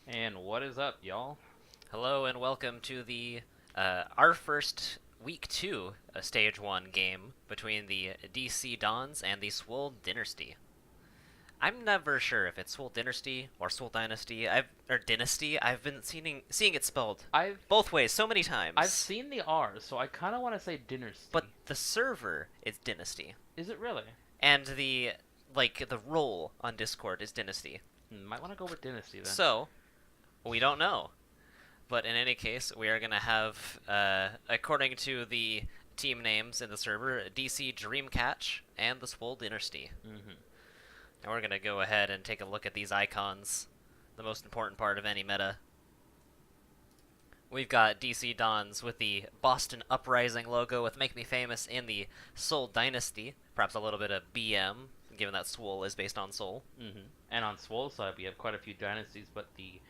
And what is up, y'all? Hello and welcome to the our first week two stage one game between the DC Dons and the Swole Dinnesty. I'm never sure if it's Swole Dinnesty or Swole Dynasty. Or Dynasty. I've been seeing it spelled I've both ways so many I've times. seen the R's, so I kind of want to say But Dinnersty. the server is Dynasty, Is it really? and the role on Discord is Dynasty. Might want to go with Dynasty then. So we don't know. But in any case, we are going to have, according to the team names in the server, DC Dreamcatch and the Swole Dinnesty. Mm-hmm. And we're going to go ahead and take a look at these icons, the most important part of any meta. We've got DC Dons with the Boston Uprising logo with Make Me Famous in the Soul Dynasty, perhaps a little bit of BM, given that Swole is based on Soul. Mm-hmm. And on Swole's side, we have quite a few dynasties, but the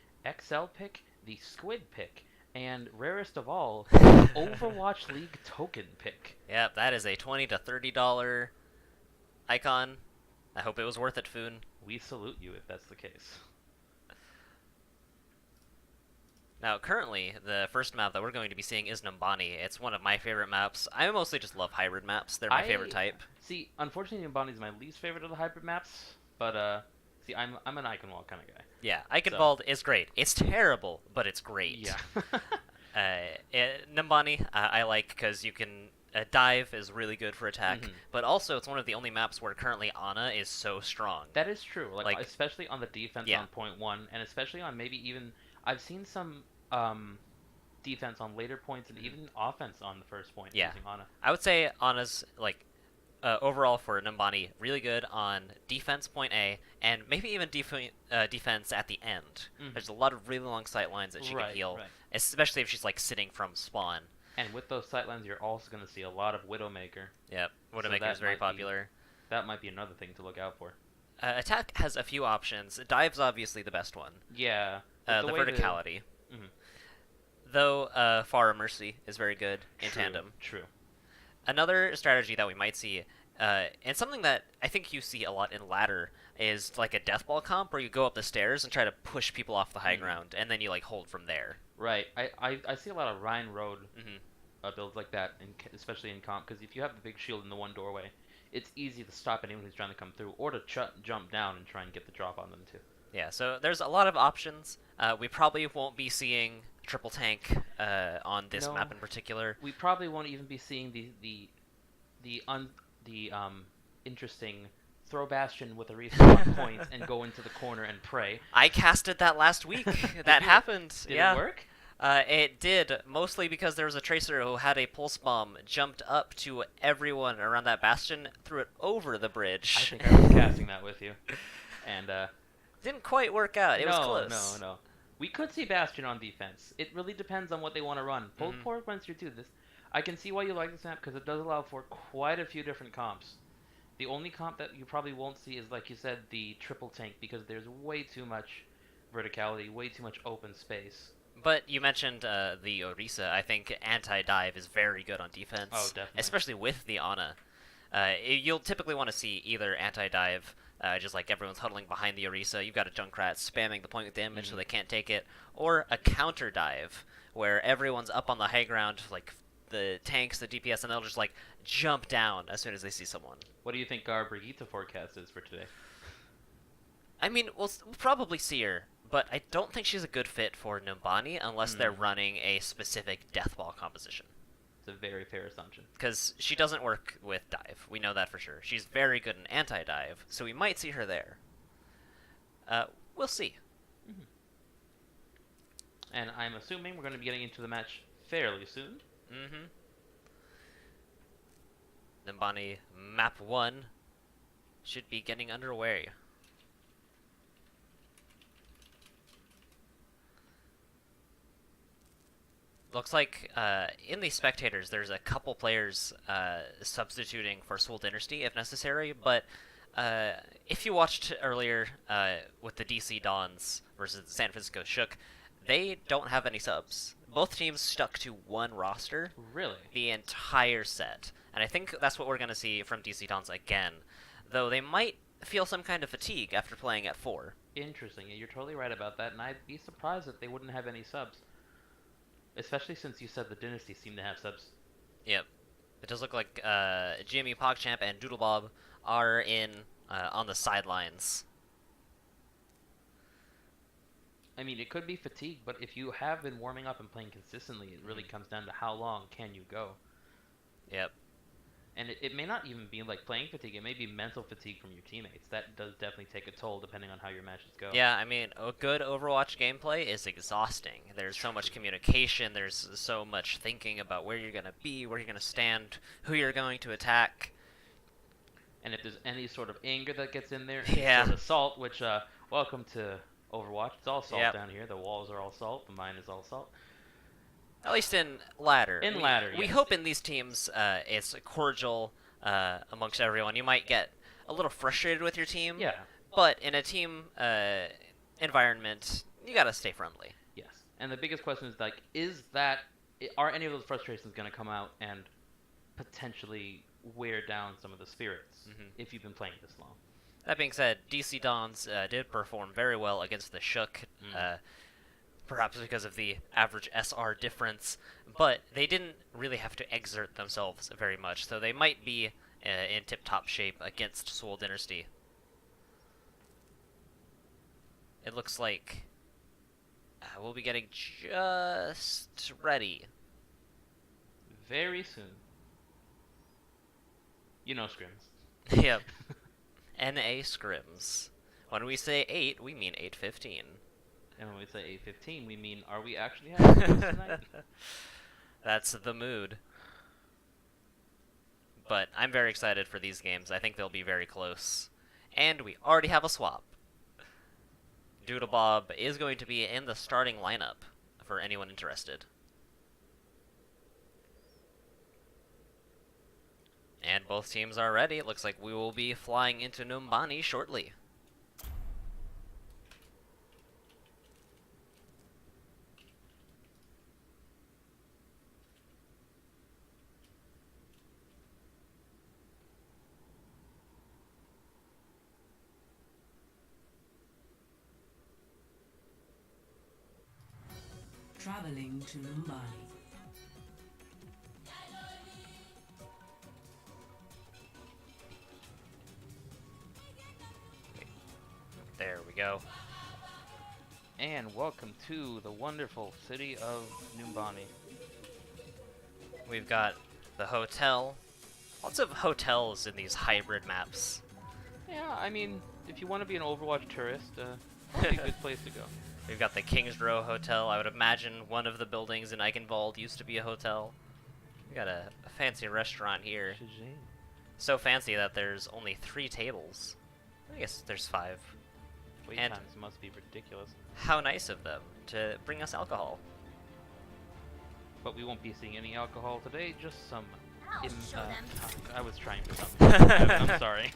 XL pick, the Squid pick, and rarest of all, Overwatch League token pick. Yep, that is a $20 to $30 icon. I hope it was worth it, Foon. We salute you if that's the case. Now, currently, the first map that we're going to be seeing is Numbani. It's one of my favorite maps. I mostly just love hybrid maps. They're my favorite type. See, unfortunately, Nimbani is my least favorite of the hybrid maps, but see, I'm an icon wall kind of guy. Yeah, Eichenwald is great. It's terrible, but it's great. Yeah. Numbani, I like because you can dive is really good for attack, Mhm. but also it's one of the only maps where currently Ana is so strong. That is true. Like, Like, especially on the defense yeah. on point one, and especially on maybe even I've seen some defense on later points and even offense on the first point Yeah. using Ana. I would say Ana's overall for Numbani really good on defense point A and maybe even defense at the end. Mhm. There's a lot of really long sight lines that she can heal, Right. especially if she's like sitting from spawn. And with those sightlines, you're also going to see a lot of Widowmaker. Yep, So Widowmaker that is very might be- popular. That might be another thing to look out for. Attack has a few options. Dive's obviously the best one. Yeah. With The way verticality. Mhm. Though Fara Mercy is very good in True, tandem. True. Another strategy that we might see, and something that I think you see a lot in ladder, is like a death ball comp where you go up the stairs and try to push people off the high Mhm. ground, and then you like hold from there. Right. I see a lot of Rhine Road Hmm builds like that, especially in comp, because if you have the big shield in the one doorway, it's easy to stop anyone who's trying to come through, or to jump down and try and get the drop on them too. Yeah, so there's a lot of options. We probably won't be seeing triple tank on this No. map in particular. We probably won't even be seeing the interesting throw bastion with a respawn point and go into the corner and pray. I casted that last week. That you? happened. Did yeah. it work? It did, mostly because there was a tracer who had a pulse bomb, jumped up to everyone around that bastion, threw it over the bridge. I think I was casting that with you, and Didn't quite work out. It was close. No. We could see Bastion on defense. It really depends on what they want to run. Both Mhm. port runs here too. I can see why you like this map because it does allow for quite a few different comps. The only comp that you probably won't see is, like you said, the triple tank because there's way too much verticality, way too much open space. But you mentioned the Orisa. I think anti-dive is very good on defense. Oh, definitely. Especially with the Ana. You'll typically want to see either anti-dive, just like everyone's huddling behind the Orisa. You've got a Junkrat spamming the point with damage so they can't take it. Or a counter dive, where everyone's up on the high ground, like the tanks, the DPS, and they'll just like jump down as soon as they see someone. What do you think our Brigitte forecast is for today? I mean, we'll probably see her, but I don't think she's a good fit for Numbani unless they're running a specific death ball composition. It's a very fair assumption. Because she doesn't work with dive. We know that for sure. She's very good in anti-dive, so we might see her there. We'll see. And I'm assuming we're going to be getting into the match fairly soon. Mm-hmm. Numbani map 1 should be getting underway. Looks like in the spectators there's a couple players substituting for Swole Dinnesty if necessary, but if you watched earlier with the DC Dons versus the San Francisco Shook, they don't have any subs. Both teams stuck to one roster Really? the entire set, and I think that's what we're going to see from DC Dons again, though they might feel some kind of fatigue after playing at 4. Interesting. Yeah, you're totally right about that, and I'd be surprised if they wouldn't have any subs. Especially since you said the Dynasty seem to have subs. Yep. It does look like Jimmy, PogChamp, and Doodlebob are in on the sidelines. I mean, it could be fatigue, but if you have been warming up and playing consistently, it really comes down to how long can you go. Yep. And it may not even be like playing fatigue, it may be mental fatigue from your teammates. That does definitely take a toll depending on how your matches go. Yeah, I mean, a good Overwatch gameplay is exhausting. There's so much communication, there's so much thinking about where you're going to be, where you're going to stand, who you're going to attack. And if there's any sort of anger that gets in there, Yeah. sort of salt, which, welcome to Overwatch. It's all salt Yep. down here. The walls are all salt. The mine is all salt. At least in ladder. Ladder, We yes. hope in these teams it's cordial amongst everyone. You might get a little frustrated with your team. Yeah. But in a team environment, you gotta stay friendly. Yes. And the biggest question is, like, are any of those frustrations going to come out and potentially wear down some of the spirits if you've been playing this long? That being said, DC Dons did perform very well against the Shook, perhaps because of the average SR difference, but they didn't really have to exert themselves very much, so they might be in tip-top shape against Swole Dinnesty. It looks like we'll be getting just ready. Very soon. You know scrims. Yep. NA scrims. When we say 8, we mean 8:15. And when we say 8:15, we mean, are we actually having scrims tonight? That's the mood. But I'm very excited for these games. I think they'll be very close. And we already have a swap. Doodlebob is going to be in the starting lineup for anyone interested. And both teams are ready. It looks like we will be flying into Numbani shortly. Traveling to Numbani. There we go. And welcome to the wonderful city of Numbani. We've got the hotel. Lots of hotels in these hybrid maps. Yeah, I mean, if you want to be an Overwatch tourist, probably a good place to go. We've got the King's Row Hotel. I would imagine one of the buildings in Eichenwald used to be a hotel. We got a fancy restaurant here. Shazam. So fancy that there's only 3 tables. I guess there's 5. Wait And- times must be ridiculous. How nice of them to bring us alcohol. But we won't be seeing any alcohol today, just some... I'll show them. I was trying for something. I'm sorry.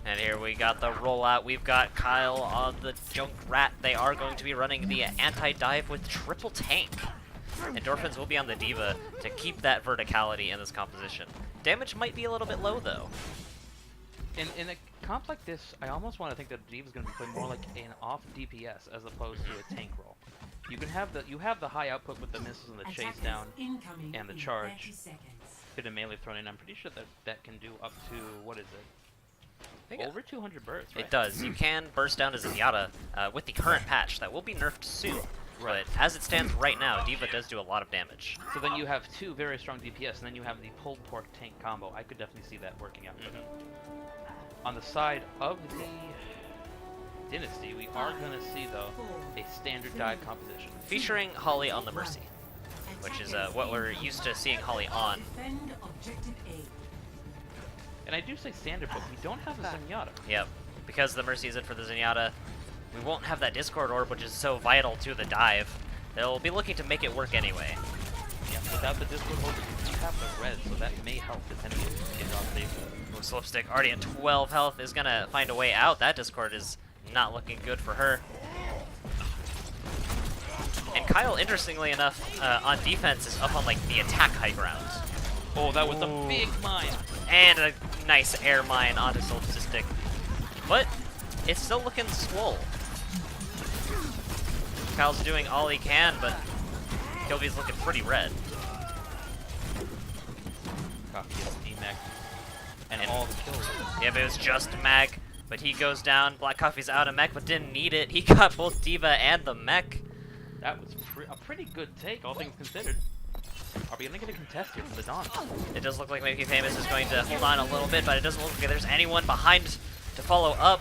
And here we got the rollout. We've got Kyle on the Junkrat. They are going to be running the anti-dive with triple tank. Endorphins will be on the Diva to keep that verticality in this composition. Damage might be a little bit low, though. In a comp like this, I almost want to think that Diva's going to be playing more like an off DPS as opposed to a tank role. You can have the high output with the missiles and the chase down and the charge. Bit of melee thrown in. I'm pretty sure that can do up to, what is it? Over 200 bursts, right? It does. You can burst down to Zenyatta with the current patch. That will be nerfed soon. Right. But as it stands right now, Diva does do a lot of damage. So then you have 2 very strong DPS, and then you have the pulled pork tank combo. I could definitely see that working out for them. On the side of the Dynasty, we are going to see, though, a standard dive composition. Featuring Holly on the Mercy, which is what we're used to seeing Holly on. Defend objective A. And I do say standard, but we don't have a Zenyatta. Yep. Because the Mercy isn't for the Zenyatta, we won't have that Discord Orb, which is so vital to the dive. They'll be looking to make it work anyway. Yeah, without the Discord hold, you have the res, so that may help depending if you get off safe. Ooh, Slipstick already at 12 health is gonna find a way out. That Discord is not looking good for her. And Kyle, interestingly enough, on defense is up on like the attack high ground. Oh, that was a big mine. And a nice air mine onto Solstice. But it's still looking swole. Kyle's doing all he can, but Gilby's looking pretty red. Coffee gets D-Mac. And all the kills. Yeah, but it was just Mag. But he goes down. Black Coffee's out of mech, but didn't need it. He got both Diva and the mech. That was a pretty good take, all things considered. Are we gonna get a contest here from the Dawn? It does look like Making Famous is going to hold on a little bit, but it doesn't look like there's anyone behind to follow up.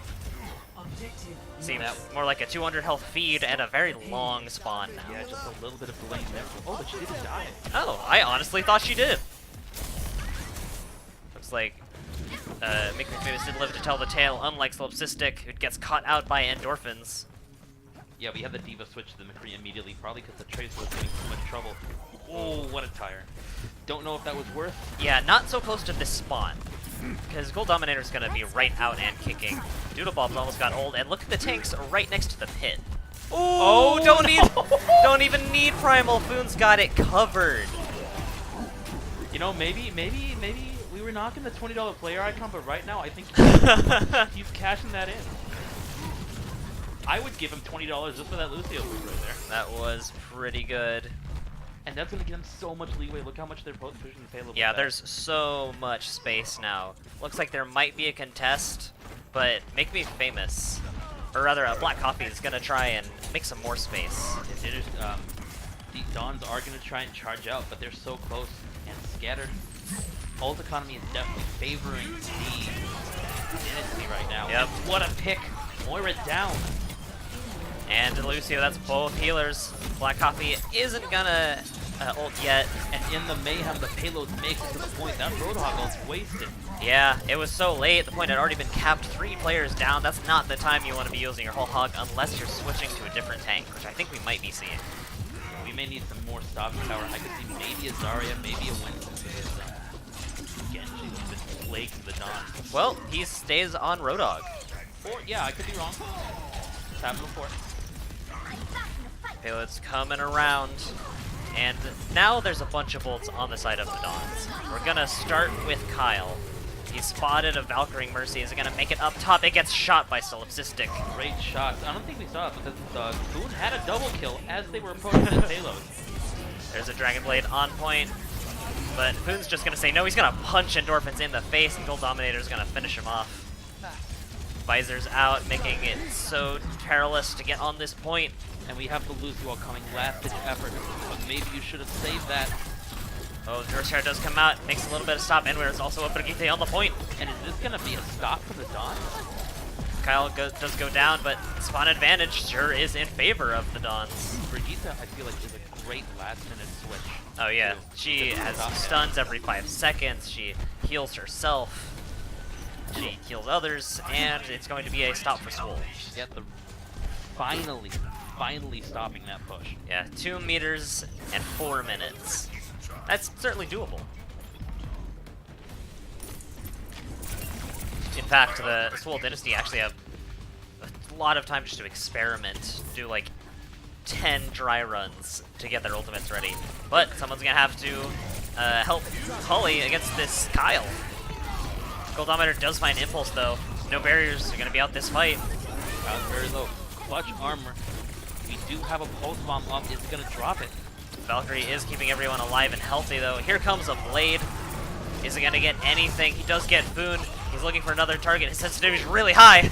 Objective. Seems more like a 200 health feed and a very long spawn now. Yeah, just a little bit of delay there. Oh, but she didn't die. Oh, I honestly thought she did. Looks like Making Famous did live to tell the tale, unlike Solipsistic, who gets caught out by endorphins. Yeah, we had the Diva switch to the McCree immediately, probably because the Tracer was getting too much trouble. Oh, what a tire. Don't know if that was worth. Yeah, not so close to this spawn. Because Gold Dominator's gonna be right out and kicking. Doodlebob's almost got old, and look at the tanks right next to the pit. Oh, don't even need Primal. Foon's got it covered. You know, maybe we were knocking the $20 player icon, but right now I think he's cashing that in. I would give him $20 just for that Lucio move right there. That was pretty good. And that's going to give them so much leeway. Look how much they're both pushing the payload. Yeah, there's so much space now. Looks like there might be a contest, but Make Me Famous, or rather, Black Coffee is going to try and make some more space. The Dons are going to try and charge out, but they're so close and scattered. Ult economy is definitely favoring the Dinnesty right now. Yep. And what a pick. Moira down. And Lucio, that's both healers. Black Coffee isn't gonna ult yet. And in the mayhem, the payload makes it to the point. That Roadhog ult's wasted. Yeah, it was so late. The point had already been capped. 3 players down. That's not the time you want to be using your whole hog unless you're switching to a different tank, which I think we might be seeing. We may need some more stopping power. I could see maybe a Zarya, maybe a Winston. Genji has been plagued the Dawn. Well, he stays on Roadhog. Or, yeah, I could be wrong. It's happened before. Payload's coming around. And now there's a bunch of ults on the side of the Dons. We're gonna start with Kyle. He spotted a Valkyrie Mercy. Is it gonna make it up top? It gets shot by Solipsistic. Great shots. I don't think we saw it because Boone had a double kill as they were approaching the payload. There's a Dragon Blade on point. But Foon's just gonna say no. He's gonna punch Endorphins in the face, and Gold Dominator's gonna finish him off. Visor's out, making it so perilous to get on this point. And we have the Lucio coming last ditch effort, but maybe you should have saved that. Oh, Durshare does come out, makes a little bit of stop, and there's also a Brigitte on the point. And is this gonna be a stop for the Dawn? Kyle does go down, but spawn advantage sure is in favor of the Dons. Brigitte, I feel like, is a great last-minute switch. Oh yeah, too. she has stuns every 5 seconds, she heals herself, she heals others, and it's going to be a stop for Swole. Yeah, finally stopping that push. Yeah, 2 meters and 4 minutes. That's certainly doable. In fact, the Swole Dinnesty actually have a lot of time just to experiment, do like 10 dry runs to get their ultimates ready. But someone's gonna have to help Holly against this Kyle. Gold Dominator does find Impulse though. No barriers are gonna be out this fight. Kyle's very low. Clutch armor. We do have a pulse bomb up. It's gonna drop it. Valkyrie is keeping everyone alive and healthy though. Here comes a Blade. Isn't gonna get anything. He does get Boone. He's looking for another target. His sensitivity is really high.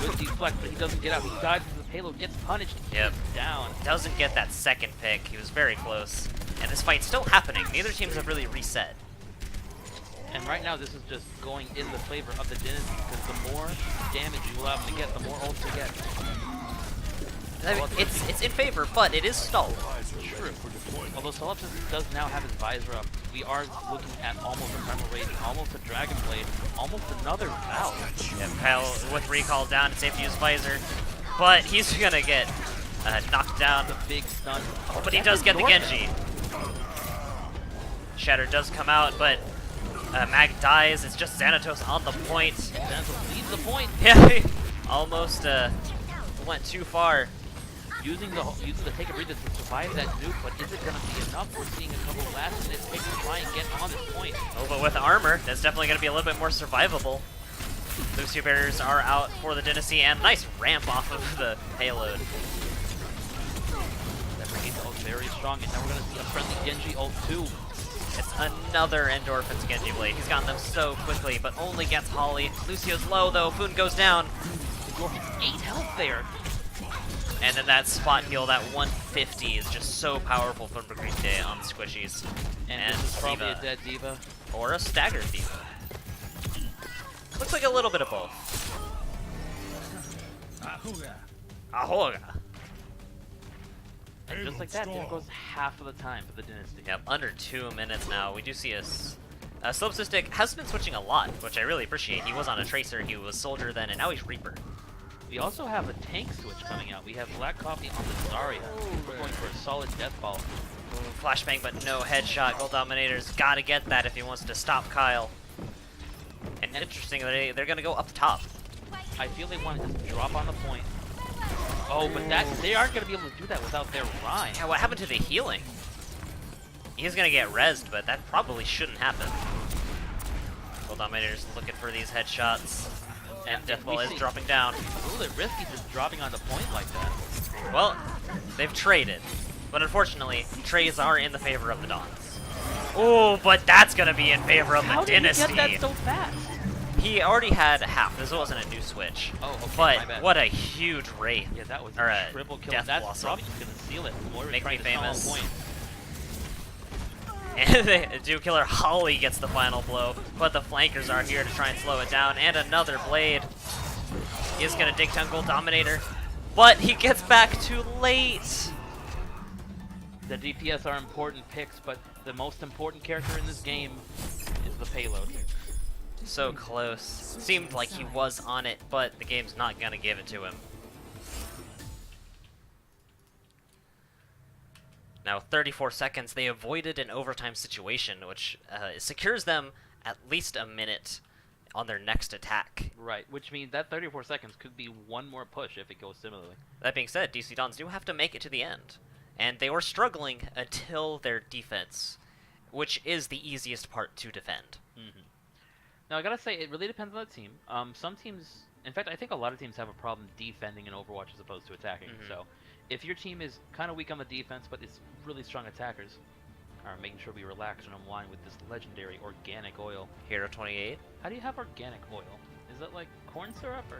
Good deflect, but he doesn't get out. He dives into the payload, gets punished. Yep. Down. Doesn't get that second pick. He was very close. And this fight's still happening. Neither teams have really reset. And right now, this is just going in the favor of the Dinnesty, because the more damage you allow them to get, the more ults you get. I mean, it's in favor, but it is stalled. True. Although Solipsis does now have his visor up, we are looking at almost a Primal Rage, almost a Dragon Blade, almost another Valve. Yeah, Kyle with recall down, it's safe to use visor, but he's gonna get knocked down. The big stun. Oh, but he does get the Genji. Shatter does come out, but Mag dies. It's just Xanatos on the point. Xanatos leads the point. Yeah, he almost went too far. Using the take a breather to survive that nuke, but is it gonna be enough? We're seeing a couple last minute takes to try and get on this point. Oh, but with armor, that's definitely gonna be a little bit more survivable. Lucio barriers are out for the Dynasty, and nice ramp off of the payload. That Brigitte ult very strong, and now we're going to see a friendly Genji ult too. It's another Endorphins Genji Blade. He's gotten them so quickly, but only gets Holly. Lucio's low though, Foon goes down. Endorphins 8 health there. And then that spot heal, that 150 is just so powerful from Brigitte on squishies. And this is probably Diva. a dead Diva. Or a staggered Diva. Looks like a little bit of both. Ahoga. And just like that, there goes half of the time for the Dynasty. Yep, under 2 minutes now. We do see Slopesistic has been switching a lot, which I really appreciate. He was on a Tracer, he was Soldier then, and now he's Reaper. We also have a tank switch coming out. We have Black Coffee on the Zarya. We're going for a solid death ball. Ooh, flashbang, but no headshot. Gold Dominator's gotta get that if he wants to stop Kyle. And interestingly, they're gonna go up top. I feel they want to just drop on the point. Oh, but they aren't going to be able to do that without their Rhyme. Yeah, what happened to the healing? He's gonna get rezzed, but that probably shouldn't happen. Gold Dominator's looking for these headshots. And Deathball is dropping down. A little bit risky just dropping on the point like that. Well, they've traded. But unfortunately, trades are in the favor of the Dons. Oh, but that's gonna be in favor of the Dynasty. How did he get that so fast? He already had half. This wasn't a new switch. Oh, okay, but my bad. what a huge Wraith. Yeah, that was Or a triple kill. Death That's Blossom. probably just going to seal it. Moira's Make trying me to stall famous. Point. And the Duke Killer Holly gets the final blow, but the flankers are here to try and slow it down. And another blade is going to dig down Gold Dominator, but he gets back too late. The DPS are important picks, but the most important character in this game is the payload. So close. Seemed like he was on it, but the game's not going to give it to him. Now, 34 seconds, they avoided an overtime situation, which secures them at least a minute on their next attack. Right, which means that 34 seconds could be one more push if it goes similarly. That being said, DC Dons do have to make it to the end. And they were struggling until their defense, which is the easiest part to defend. Mm-hmm. Now, I gotta say, it really depends on the team. Some teams, in fact, I think a lot of teams have a problem defending in Overwatch as opposed to attacking. Mm-hmm. So, if your team is kind of weak on the defense, but it's really strong attackers, are making sure we relax and unwind with this legendary organic oil. Hero 28. How do you have organic oil? Is that like corn syrup or?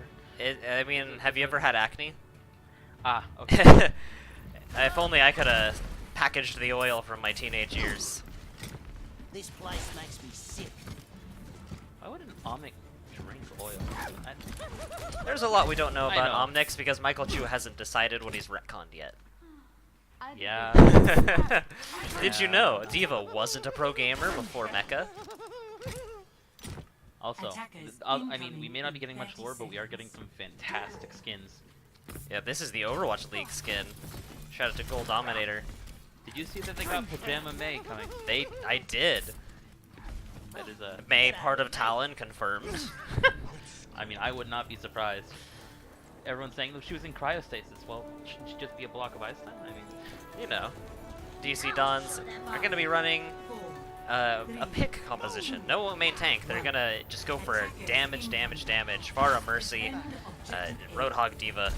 I mean, have you ever had acne? Ah, okay. If only I could have packaged the oil from my teenage years. This place makes me sick. Why would an Omnic drink oil? There's a lot we don't know I about know. Omnix because Michael Chu hasn't decided what he's retconned yet. Yeah. Did you know Diva wasn't a pro gamer before Mecha? Also, Attackers I mean, we incoming may not be in getting much 30 lore, but we are getting seconds. some fantastic skins. Yeah, this is the Overwatch League skin. Shout out to Gold Dominator. Did you see that they got Pajama May coming? I did. That is a. May part of Talon confirmed. I mean, I would not be surprised. Everyone's saying that she was in cryostasis. Well, shouldn't she just be a block of ice then? I mean, You know, DC Dons are going to be running a pick composition. No main tank. They're going to just go for damage, Pharah Mercy, Roadhog Diva.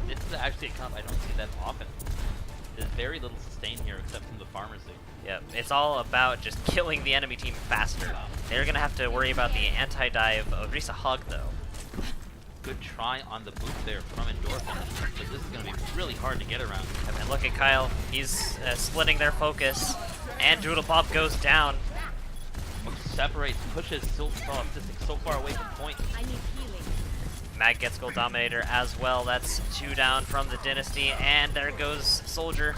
this is actually a comp I don't see that often. There's very little sustain here except from the pharmacy. Yep, it's all about just killing the enemy team faster. They're going to have to worry about the anti-dive of Risa Hog, though. Good try on the boot there from Endorphin, but this is going to be really hard to get around. And look at Kyle. He's splitting their focus. And Doodle Bob goes down. Separates, pushes Stick so far away from point. Mag gets Gold Dominator as well. That's 2 down from the Dynasty. And there goes Soldier.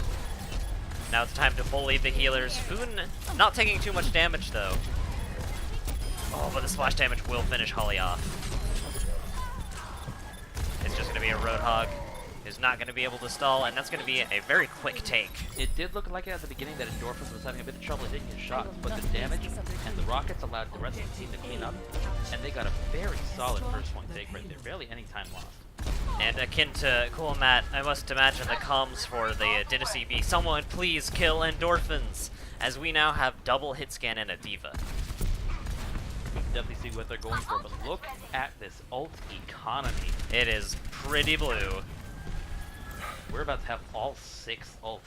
Now it's time to bully the healers. Foon not taking too much damage, though. Oh, but the splash damage will finish Holly off. It's just going to be a Roadhog who's not going to be able to stall, and that's going to be a very quick take. It did look like at the beginning that Endorphins was having a bit of trouble hitting his shots, but the damage and the rockets allowed the rest of the team to clean up, and they got a very solid first point take right there. Barely any time lost. And akin to Cool Matt, I must imagine the comms for the Dynasty be, someone please kill Endorphins, as we now have double hit scan and a Diva. definitely see what they're going for, but look at this ult economy. It is pretty blue. We're about to have all 6 ults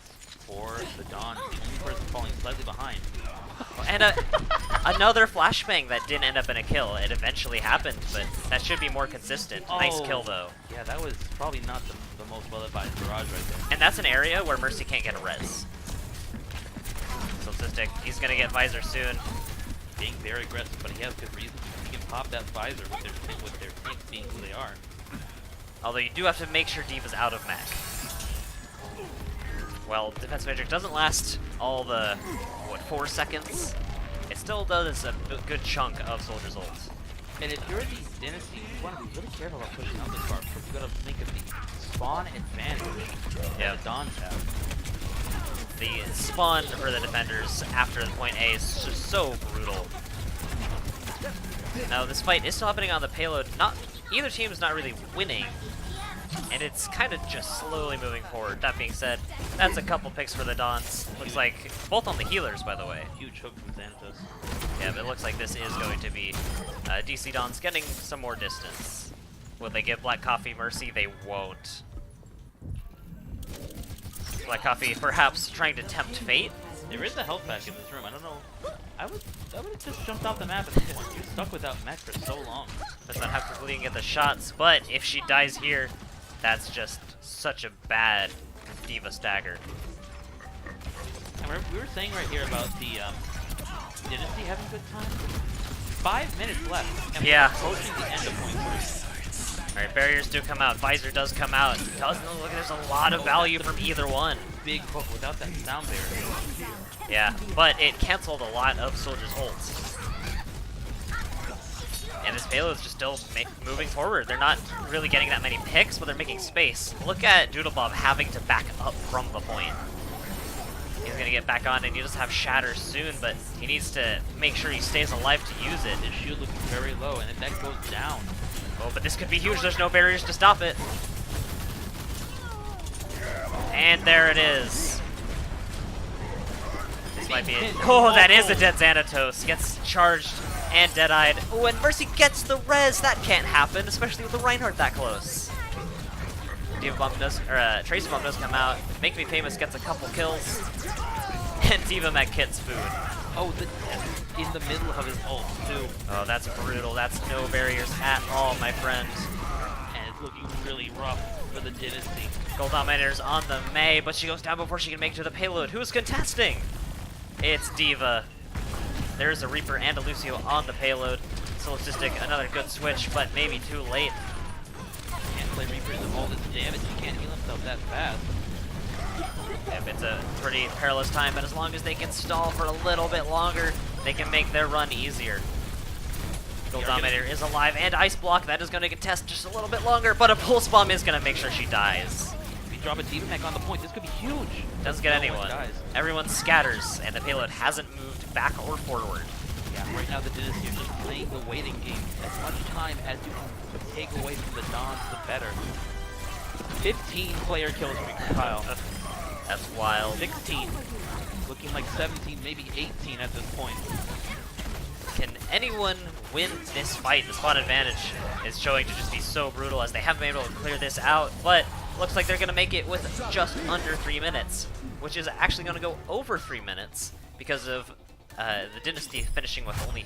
for the Dawn. The only person falling slightly behind. And another flashbang that didn't end up in a kill. It eventually happened, but that should be more consistent. Nice kill, though. Yeah, that was probably not the most well-advised barrage right there. And that's an area where Mercy can't get a res. So Cystic, he's going to get Visor soon. Being very aggressive, but he has good reason. He can pop that Visor with their tanks being who they are. Although you do have to make sure Diva's out of mech. Well, Defense Matrix doesn't last all the, 4 seconds? It still does a good chunk of Soldier's ult. And if you're the Dynasty, you want to be really careful about pushing out this far, because you got to think of the spawn advantage that the Dons have. The spawn for the defenders after the point A is just so brutal. Now, this fight is still happening on the payload. Either team is not really winning, and it's kind of just slowly moving forward. That being said, that's a couple picks for the Dons. Looks like both on the healers, by the way. Huge hook from Xanatos. Yeah, but it looks like this is going to be DC Dons getting some more distance. Will they give Black Coffee mercy? They won't. Black Coffee perhaps trying to tempt fate. There is a health pack in this room. I don't know. I would have just jumped off the map at this point. You're stuck without mech for so long. Does not have to completely get the shots, but if she dies here, that's just such a bad Diva stagger. And we were saying right here about the Dynasty having good time. 5 minutes left, and we're approaching the end of point 3. Alright, barriers do come out. Visor does come out. Doesn't look like there's a lot of value from either one. Big hook without that sound barrier. Yeah, but it canceled a lot of Soldier's ults. And this payload's just still moving forward. They're not really getting that many picks, but they're making space. Look at Doodlebob having to back up from the point. He's gonna get back on and he does have Shatter soon, but he needs to make sure he stays alive to use it. His shield looks very low, and if that goes down... Oh, but this could be huge. There's no barriers to stop it. And there it is. This might be it. Oh, that is a dead Xanatos. Gets charged and dead-eyed. Oh, and Mercy gets the res. That can't happen, especially with the Reinhardt that close. Diva Bomb does, Tracer Bomb does come out. Make Me Famous gets a couple kills. And Diva Mech hits food. Oh, in the middle of his ult, too. Oh, that's brutal. That's no barriers at all, my friend. And it's looking really rough for the Dynasty. Gold Dominator's on the Mei, but she goes down before she can make it to the payload. Who's contesting? It's Diva. There's a Reaper and a Lucio on the payload. Solstistic, another good switch, but maybe too late. Can't play Reaper to all this damage. He can't heal himself that fast. Yep, it's a pretty perilous time, but as long as they can stall for a little bit longer, they can make their run easier. Gold Dominator is alive, and Ice Block, that is going to contest just a little bit longer, but a Pulse Bomb is going to make sure she dies. If you drop a Diva Mech on the point, this could be huge. Doesn't get anyone. Everyone scatters, and the payload hasn't moved back or forward. Yeah, right now the Dynasty are just playing the waiting game. As much time as you can take away from the Dons, the better. 15 player kills for Kyle. That's wild. 16. Looking like 17, maybe 18 at this point. Can anyone win this fight? The spawn advantage is showing to just be so brutal as they haven't been able to clear this out, but looks like they're going to make it with just under 3 minutes, which is actually going to go over 3 minutes because of the Dynasty finishing with only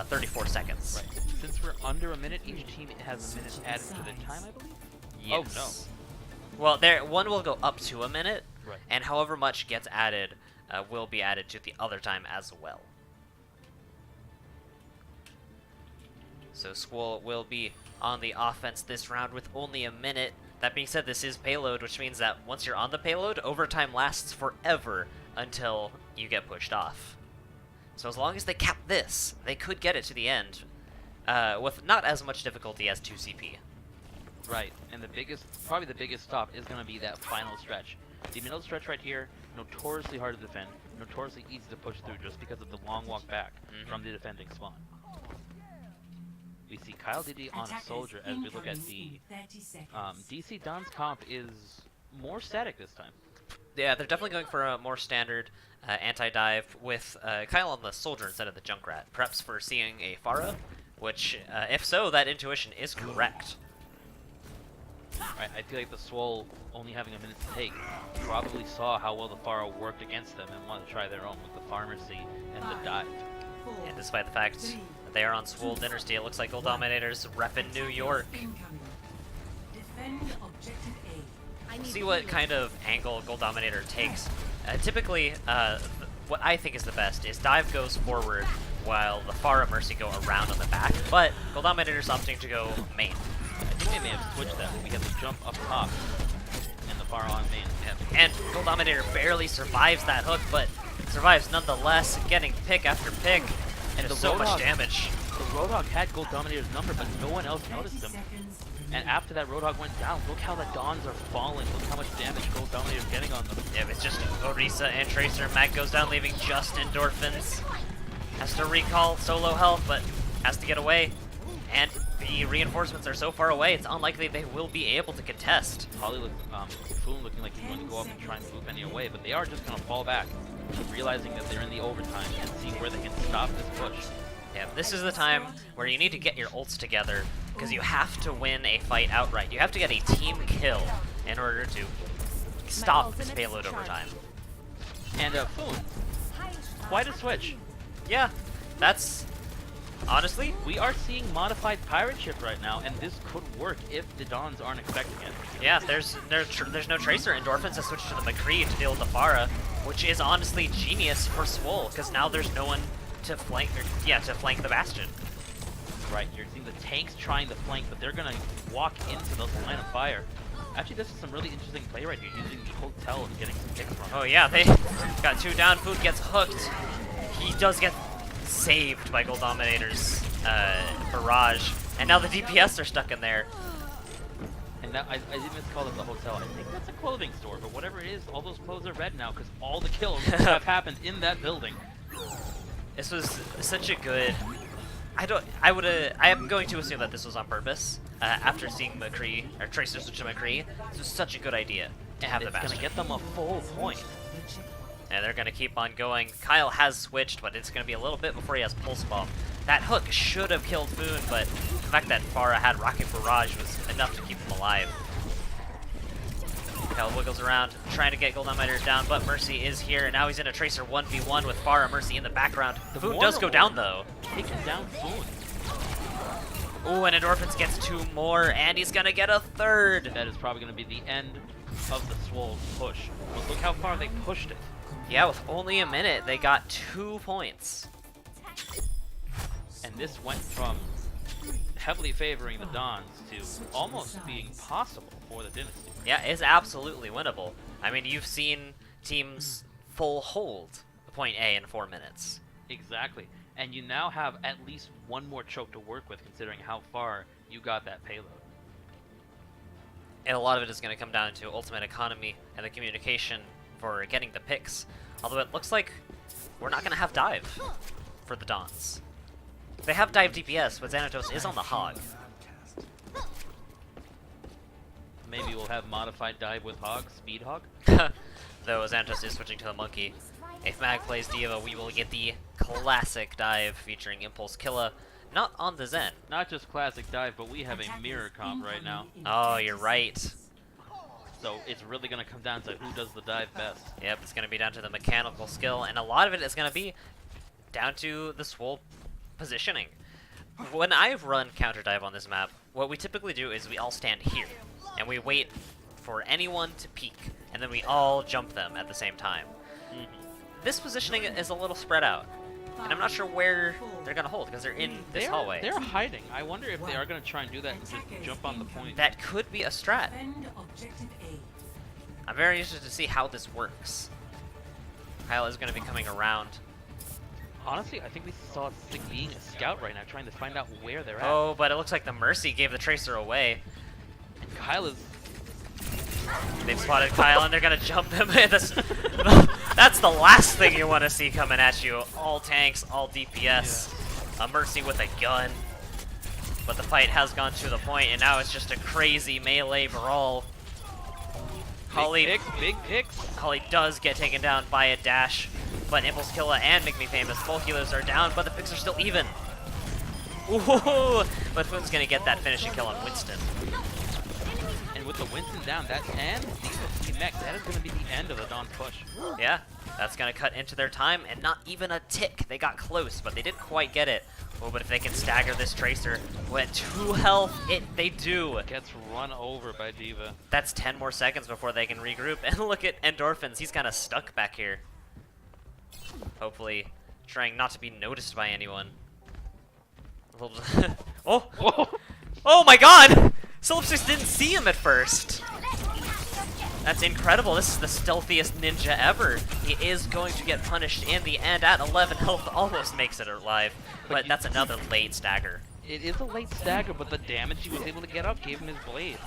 34 seconds. Right. Since we're under a minute, each team has a minute added to their time, I believe? Yes. Oh, no. Well, one will go up to a minute, right, and however much gets added will be added to the other time as well. So Swole will be on the offense this round with only a minute. That being said, this is payload, which means that once you're on the payload, overtime lasts forever until you get pushed off. So as long as they cap this, they could get it to the end with not as much difficulty as 2CP. Right, and probably the biggest stop is going to be that final stretch. The middle stretch right here, notoriously hard to defend, notoriously easy to push through just because of the long walk back from the defending spawn. We see Kyle Diddy on a soldier as we look at the DC Don's comp is more static this time. Yeah, they're definitely going for a more standard anti-dive with Kyle on the soldier instead of the Junkrat. Perhaps for seeing a Pharah which, if so, that intuition is correct. Right, I feel like the Swole, only having a minute to take, probably saw how well the Pharah worked against them and wanted to try their own with the Pharmacy and the dive. And despite the fact that they are on Swole Dinnesty, it looks like Gold Dominator's reppin' New York. Defend objective A. We'll see what kind of angle Gold Dominator takes. Typically, what I think is the best is dive goes forward while the Pharah Mercy go around on the back, but Gold Dominator's opting to go main. I think they may have switched that. We have to jump up top and the Pharah on main. Yep. And Gold Dominator barely survives that hook, but survives nonetheless, getting pick after pick, and the so much Roadhog- damage. The Roadhog had Gold Dominator's number, but no one else noticed him. And after that Roadhog went down, look how the Dons are falling. Look how much damage Gold Dominator's getting on them. Yeah, it's just Orisa and Tracer. Mag goes down, leaving just Endorphins. Has to recall solo health, but has to get away. And the reinforcements are so far away, it's unlikely they will be able to contest. Probably look, Foon looking like he's going to go up and try and move any away, but they are just going to fall back, realizing that they're in the overtime and see where they can stop this push. Yeah, this is the time where you need to get your ults together, because you have to win a fight outright. You have to get a team kill in order to stop this payload overtime. And Foon, quite a switch. Yeah, that's... honestly, We are seeing modified pirate ship right now, and this could work if the Dons aren't expecting it. yeah, there's no Tracer. Endorphins has switched to the McCree to deal with the Pharah, which is honestly genius for Swole, because now there's no one to flank, to flank the Bastion. Right, you're seeing the tanks trying to flank, but they're gonna walk into the line of fire. Actually, this is some really interesting play right here, using the hotel and getting some kicks from it. Oh yeah, they got two down. Food gets hooked. He does get saved by Gold Dominator's barrage, and now the DPS are stuck in there. And now, I didn't call it the hotel. I think that's a clothing store, but whatever it is, all those clothes are red now because all the kills have happened in that building. This was such a good... I am going to assume that this was on purpose. After seeing McCree, or Tracer switch to McCree, this was such a good idea to have the It's gonna Bastion. get them a full point. And they're going to keep on going. Kyle has switched, but it's going to be a little bit before he has Pulse Bomb. That hook should have killed Foon, but the fact that Pharah had Rocket Barrage was enough to keep him alive. Kyle wiggles around, trying to get Gold Dominator down, but Mercy is here, and now he's in a Tracer 1v1 with Pharah. Mercy in the background. Foon does go down, though. Taking down Foon. Ooh, and Endorphins gets two more, and he's going to get a third. That is probably going to be the end of the Swole push. But look how far they pushed it. Yeah, with only a minute, they got 2 points. And this went from heavily favoring the Dons to almost being possible for the Dynasty. Yeah, it's absolutely winnable. I mean, you've seen teams full hold point A in 4 minutes. Exactly. And you now have at least one more choke to work with, considering how far you got that payload. And a lot of it is going to come down to ultimate economy and the communication for getting the picks. Although it looks like we're not going to have dive for the Dons. They have dive DPS, but Xanatos is on the Hog. Maybe we'll have modified dive with Hog, Speed Hog. Though Xanatos is switching to the Monkey. If Mag plays Diva, we will get the classic dive featuring Impulse Killa, not on the Zen. Not just classic dive, but we have a mirror comp right now. Oh, you're right. So it's really going to come down to who does the dive best. Yep, it's going to be down to the mechanical skill, and a lot of it is going to be down to the Swole positioning. When I've run counter dive on this map, what we typically do is we all stand here, and we wait for anyone to peek, and then we all jump them at the same time. This positioning is a little spread out, and I'm not sure where they're going to hold, because they're in this hallway. They're hiding. I wonder if they are going to try and do that and just jump on the point. That could be a strat. Defend objective A. I'm very interested to see how this works. Kyle is going to be coming around. Honestly, I think we saw Sig being a scout right now, trying to find out where they're at. Oh, but it looks like the Mercy gave the Tracer away. And Kyle is... They've spotted Kyle and they're gonna jump him. That's the last thing you want to see coming at you. All tanks, all DPS, a Mercy with a gun. But the fight has gone to the point, and now it's just a crazy melee brawl. Big picks. Holly does get taken down by a dash, but Impulse Killa and Make Me Famous, both healers are down, but the picks are still even. Ooh, but Foon's gonna get that finishing kill on Winston. And with the Winston down, that and the mech, that is going to be the end of the Dawn push. Yeah, that's gonna cut into their time, and not even a tick. They got close, but they didn't quite get it. Oh, but if they can stagger this Tracer with 2 health, they do. Gets run over by D.Va. That's 10 more seconds before they can regroup. And look at Endorphins, he's kind of stuck back here. Hopefully, trying not to be noticed by anyone. Oh! Oh my god! Solipsix didn't see him at first. That's incredible. This is the stealthiest ninja ever. He is going to get punished in the end at 11 health. Almost makes it alive. But that's another late stagger. It is a late stagger, but the damage he was able to get up gave him his blade.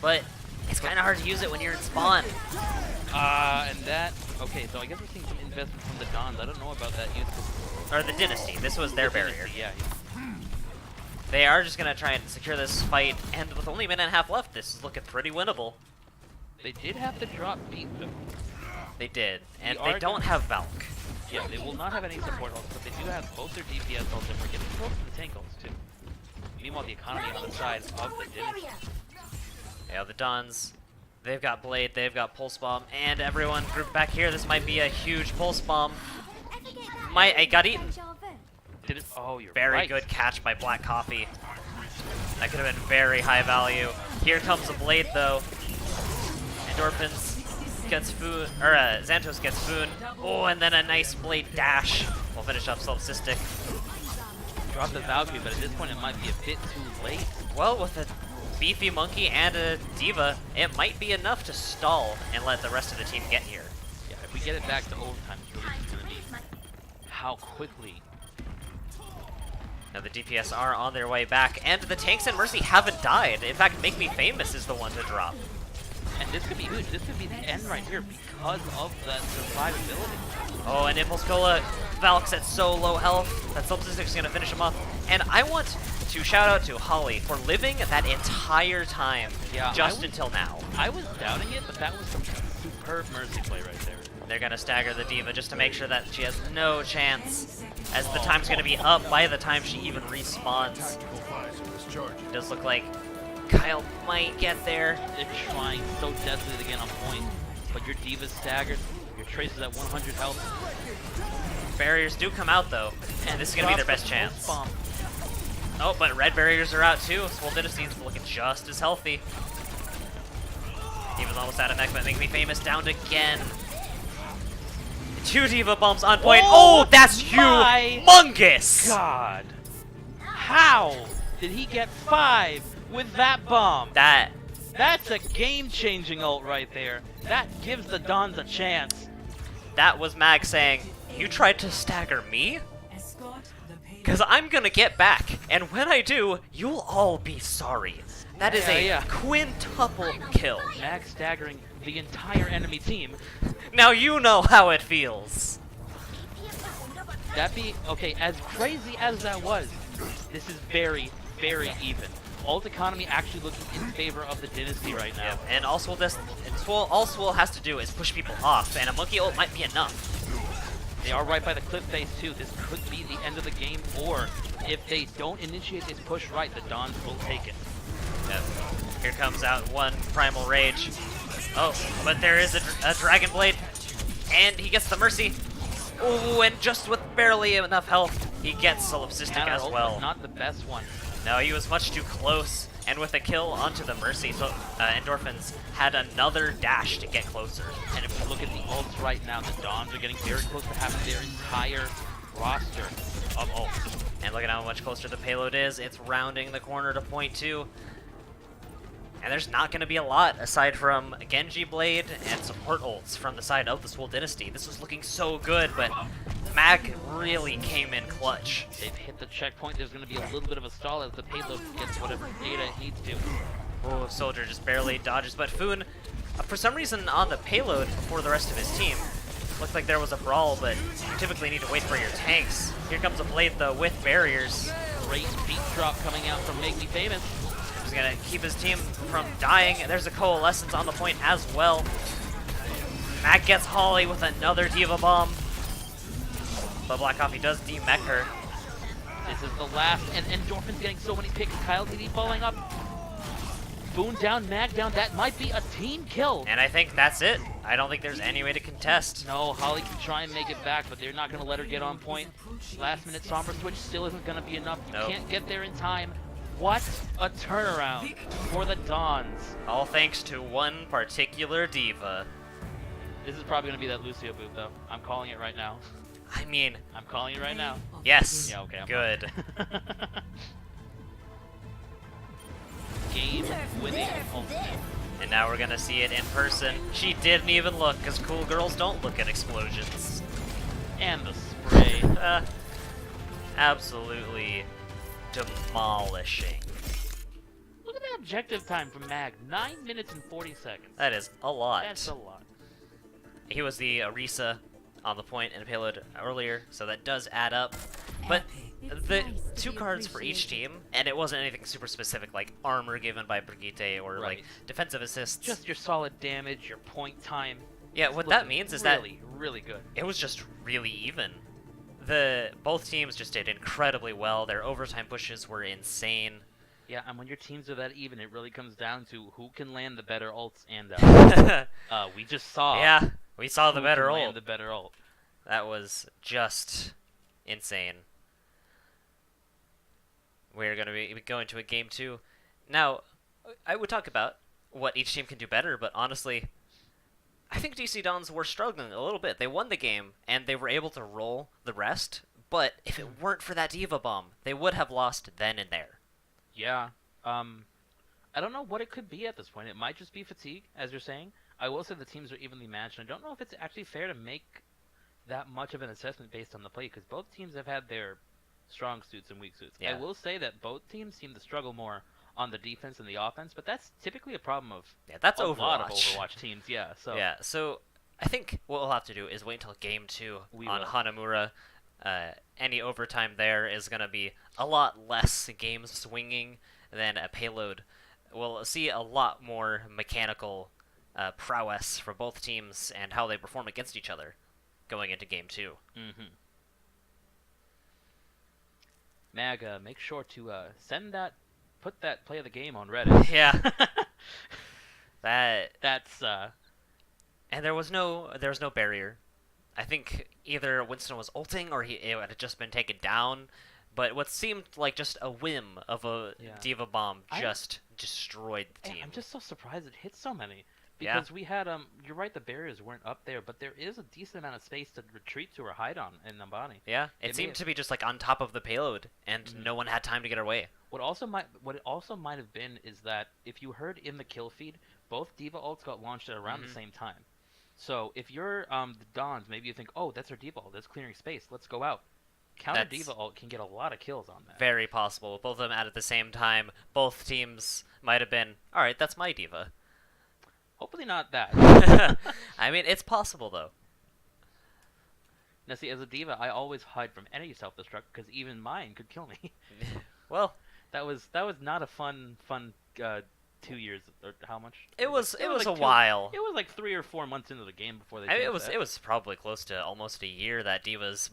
But it's kind of hard to use it when you're in spawn. And that... Okay, so I guess we're seeing some investment from the Dons. I don't know about that use. Or the Dynasty. This was their barrier. Dynasty, yeah. They are just going to try and secure this fight. And with only a minute and a half left, this is looking pretty winnable. They did have to drop beat, though. They did. And They they are don't have Valk. Yeah, they will not have any support ults, but they do have both their DPS ults, and we're getting close to the tank ults, too. Meanwhile, the economy on the side of the Dynasty. Yeah, the Dons, they've got Blade, they've got Pulse Bomb, and everyone grouped back here. This might be a huge Pulse Bomb. It got eaten. Did it? Oh, you're Very right. good catch by Black Coffee. That could have been very high value. Here comes a Blade, though. Endorphins gets Foon, or Xantos gets Foon. Oh, and then a nice Blade dash. We'll finish up Solipsistic. Drop the Valkyrie, but at this point it might be a bit too late. Well, with a beefy Monkey and a D.Va, it might be enough to stall and let the rest of the team get here. Yeah, if we get it back to overtime, it's really just going to be how quickly. Now the DPS are on their way back, and the tanks and Mercy haven't died. In fact, Make Me Famous is the one to drop. And this could be huge. This could be the end right here because of the survivability. Oh, and Impulse Cola, Valk's at so low health that Solipsistic is going to finish him off. And I want to shout out to Holly for living that entire time, just until now. I was doubting it, but that was some superb Mercy play right there. They're going to stagger the D.Va just to make sure that she has no chance, as the time's going to be up by the time she even respawns. It does look like Kyle might get there. They're trying so desperately to get on point, but your D.Va's staggered, your Trace is at 100 health. Barriers do come out, though, and this is going to be their best chance. Bomb. Oh, but red barriers are out, too. Swole Dinnesty's looking just as healthy. D.Va's almost out of mech, but Make Me Famous downed again. 2 D.Va bombs on point. Oh, that's humongous! God. How did he get 5 with that bomb? That's a game-changing ult right there. That gives the Dons a chance. That was Mag saying, "You tried to stagger me? Escort the payload. Because I'm gonna get back, and when I do, you'll all be sorry." That is a quintuple kill. Max staggering the entire enemy team. Now you know how it feels. Okay, as crazy as that was, this is very, very even. Ult economy actually looking in favor of the Dynasty right now. Yeah, and also all Swole has to do is push people off, and a Monkey ult might be enough. They are right by the cliff face too. This could be the end of the game, or if they don't initiate this push right, the Dons will take it. Yep. Here comes out one Primal Rage. Oh, but there is a Dragon Blade, and he gets the Mercy. Oh, and just with barely enough health, he gets Solipsistic as well. Not the best one. No, he was much too close, and with a kill onto the Mercy, so Endorphins had another dash to get closer. And if we look at the ults right now, the Dons are getting very close to having their entire roster of ults. And look at how much closer the payload is. It's rounding the corner to point 2. And there's not going to be a lot aside from Genji Blade and support ults from the side of the Swole Dinnesty. This was looking so good, but Mag really came in clutch. They've hit the checkpoint. There's going to be a little bit of a stall as the payload gets whatever data it needs to. Oh, Soldier just barely dodges, but Foon, for some reason on the payload before the rest of his team, looked like there was a brawl, but you typically need to wait for your tanks. Here comes a Blade, though, with barriers. Great beat drop coming out from Make Me Famous. He's gonna keep his team from dying. There's a Coalescence on the point as well. Mac gets Holly with another D.Va bomb. But Black Coffee does demech her. This is the last, and Endorphin's getting so many picks. Kyle DD falling up. Boone down, Mag down. That might be a team kill. And I think that's it. I don't think there's any way to contest. No, Holly can try and make it back, but they're not going to let her get on point. Last minute Somber Switch still isn't going to be enough. You can't get there in time. What a turnaround for the Dons. All thanks to one particular diva. This is probably going to be that Lucio boot, though. I'm calling it right now. I mean, I'm calling it right now. yes. Yeah, okay. Good. Game winning ultimate. And now we're gonna see it in person. She didn't even look, because cool girls don't look at explosions. And the spray. Absolutely demolishing. Look at that objective time from Mag. 9 minutes and 40 seconds. That is a lot. That's a lot. He was the Orisa on the point and payload earlier, so that does add up. But the 2 cards for each team, and it wasn't anything super specific like armor given by Brigitte or like defensive assists. Just your solid damage, your point time. Yeah, what that means is that really good. it was just really even. Both teams just did incredibly well. Their overtime pushes were insane. Yeah, and when your teams are that even, it really comes down to who can land the better ults. And we just saw. Yeah, we saw the who better can ult. land the better ult. That was just insane. We're going to be going to a game 2. Now, I would talk about what each team can do better, but honestly, I think DC Dons were struggling a little bit. They won the game, and they were able to roll the rest, but if it weren't for that Diva Bomb, they would have lost then and there. Yeah. I don't know what it could be at this point. It might just be fatigue, as you're saying. I will say the teams are evenly matched, and I don't know if it's actually fair to make that much of an assessment based on the play, because both teams have had their strong suits and weak suits. Yeah. I will say that both teams seem to struggle more on the defense and the offense, but that's typically a problem of that's a Overwatch. lot of Overwatch teams. Yeah. So yeah, so I think what we'll have to do is wait until game 2 on will. Hanamura. Any overtime there is going to be a lot less game swinging than a payload. We'll see a lot more mechanical prowess for both teams and how they perform against each other going into game 2. Mm-hmm. Mag, make sure to put that play of the game on Reddit. Yeah. That's And there was no barrier. I think either Winston was ulting or it had just been taken down, but what seemed like just a whim of a Diva Bomb just destroyed the team. I'm just so surprised it hit so many. Because we had you're right, the barriers weren't up there, but there is a decent amount of space to retreat to or hide on in Nambani. Yeah, it seemed to be just like on top of the payload, and no one had time to get away. What it also might have been is that if you heard in the kill feed, both Diva ults got launched at around the same time. So if you're the Dons, maybe you think, oh, that's our Diva ult, that's clearing space, let's go out. Counter Diva ult can get a lot of kills on that. Very possible. Both of them at the same time. Both teams might have been, all right, that's my Diva. Hopefully not that. I mean, it's possible, though. Now, see, as a Diva, I always hide from any self-destruct, because even mine could kill me. Well, that was not a fun 2 years, or how much? It was like a while. It was like 3 or 4 months into the game before they it was probably close to almost a year that Diva's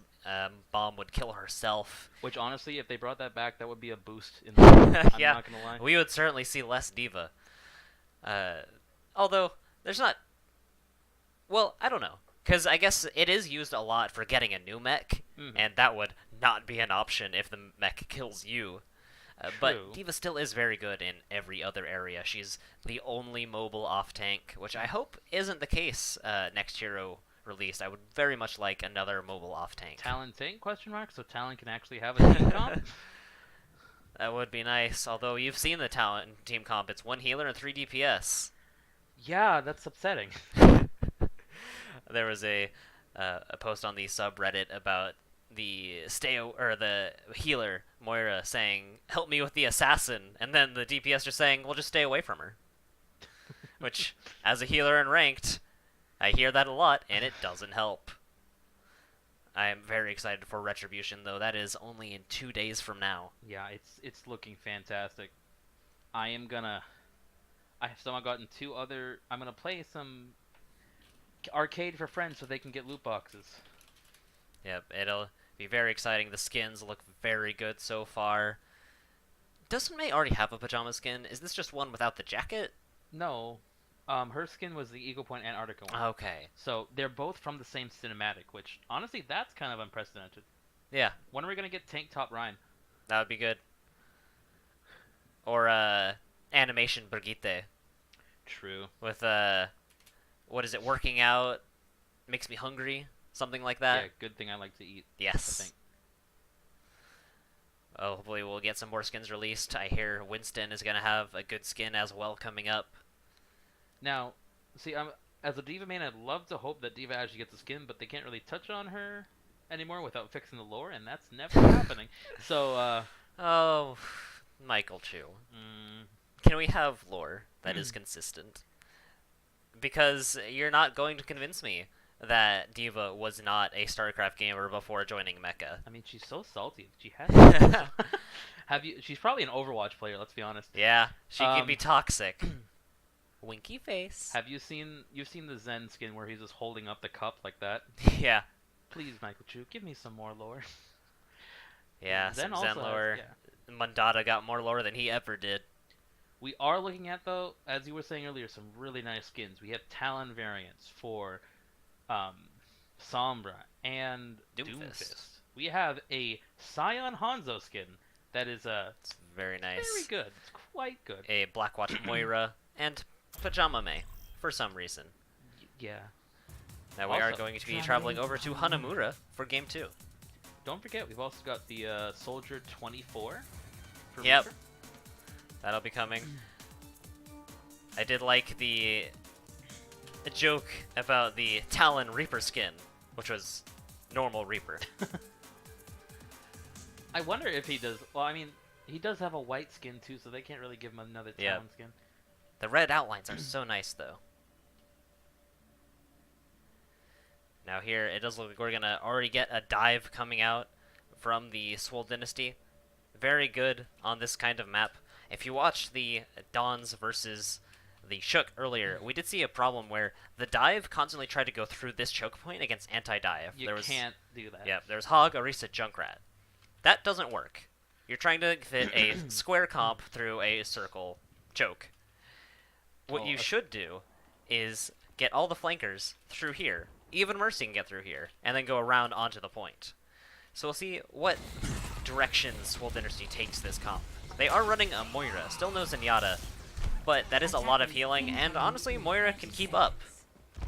bomb would kill herself. Which, honestly, if they brought that back, that would be a boost in the game. I'm not going to lie. We would certainly see less Diva. Although, there's not... Well, I don't know. Because I guess it is used a lot for getting a new mech, and that would not be an option if the mech kills you. But Diva still is very good in every other area. She's the only mobile off-tank, which I hope isn't the case next hero release. I would very much like another mobile off-tank. Talon tank, question mark? So Talon can actually have a team comp? That would be nice, although you've seen the Talon team comp. It's 1 healer and 3 DPS. Yeah, that's upsetting. There was a post on the subreddit about the healer Moira saying, "Help me with the assassin," and then the DPS are saying, "Well, just stay away from her." Which, as a healer in ranked, I hear that a lot, and it doesn't help. I am very excited for Retribution, though. That is only in 2 days from now. Yeah, it's looking fantastic. I've gotten 2 other. I'm gonna play some arcade for friends so they can get loot boxes. Yep, it'll Be very exciting. The skins look very good so far. Doesn't May already have a pajama skin? Is this just one without the jacket? No, her skin was the Eagle Point Antarctica one. Okay. So they're both from the same cinematic, which honestly, that's kind of unprecedented. Yeah, When are we gonna get Tank Top Ryan? that would be good. Or animation Brigitte True. with what is it? Working out makes me hungry, something like that. Yeah, good thing I like to eat. Yes. I think. Oh, hopefully we'll get some more skins released. I hear Winston is gonna have a good skin as well coming up. Now, see, as a Diva main, I'd love to hope that Diva actually gets a skin, but they can't really touch on her anymore without fixing the lore, and that's never happening. So, Oh, Michael Chu. mm, Can we have lore that is consistent? Because you're not going to convince me that Diva was not a StarCraft gamer before joining Mecha. I mean, she's so salty. She has. Have you? She's probably an Overwatch player. Let's be honest. Yeah, she can be Um, toxic. Winky face. Have you seen? You've seen the Zen skin where he's just holding up the cup like that. Yeah, Please, Michael Chu, give me some more lore. yeah, Zen some also Zen has- lore. yeah. Mandata got more lore than he ever did. We are looking at, though, as you were saying earlier, some really nice skins. We have Talon variants for Sombra and Doomfist. We have a Scion Hanzo skin that is It's very nice. very good. It's quite good. A Blackwatch Moira and Pajama May for some reason. Yeah. Now we are Also- going to be traveling over to Hanamura for Game 2. Don't forget, we've also got the Soldier 24. For Yep. Reaper. That'll be coming. I did like the joke about the Talon Reaper skin, which was normal Reaper. I wonder if he does. Well, I mean, he does have a white skin too, so they can't really give him another Yep. Talon skin. The red outlines are so nice, though. Now here, it does look like we're going to already get a dive coming out from the Swole Dinnesty. Very good on this kind of map. If you watched the Dawns versus the Shook earlier, we did see a problem where the dive constantly tried to go through this choke point against anti-dive. You can't do that. Yeah, there's Hog, Orisa, Junkrat. That doesn't work. You're trying to fit a square comp through a circle choke. What Oh, you that's- should do is get all the flankers through here. Even Mercy can get through here, and then go around onto the point. So we'll see what direction Swole Dinnesty takes this comp. They are running a Moira, still no Zenyatta, but that is a lot of healing, and honestly, Moira can keep up.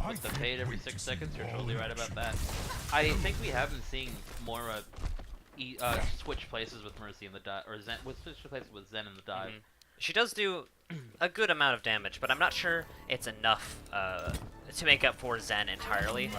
With the fade every 6 seconds, you're totally right about that. I think we have been seeing Moira switch places with Mercy in the dive, or Zen, switch places with Zen in the dive. Mhm. She does do a good amount of damage, but I'm not sure it's enough to make up for Zen entirely.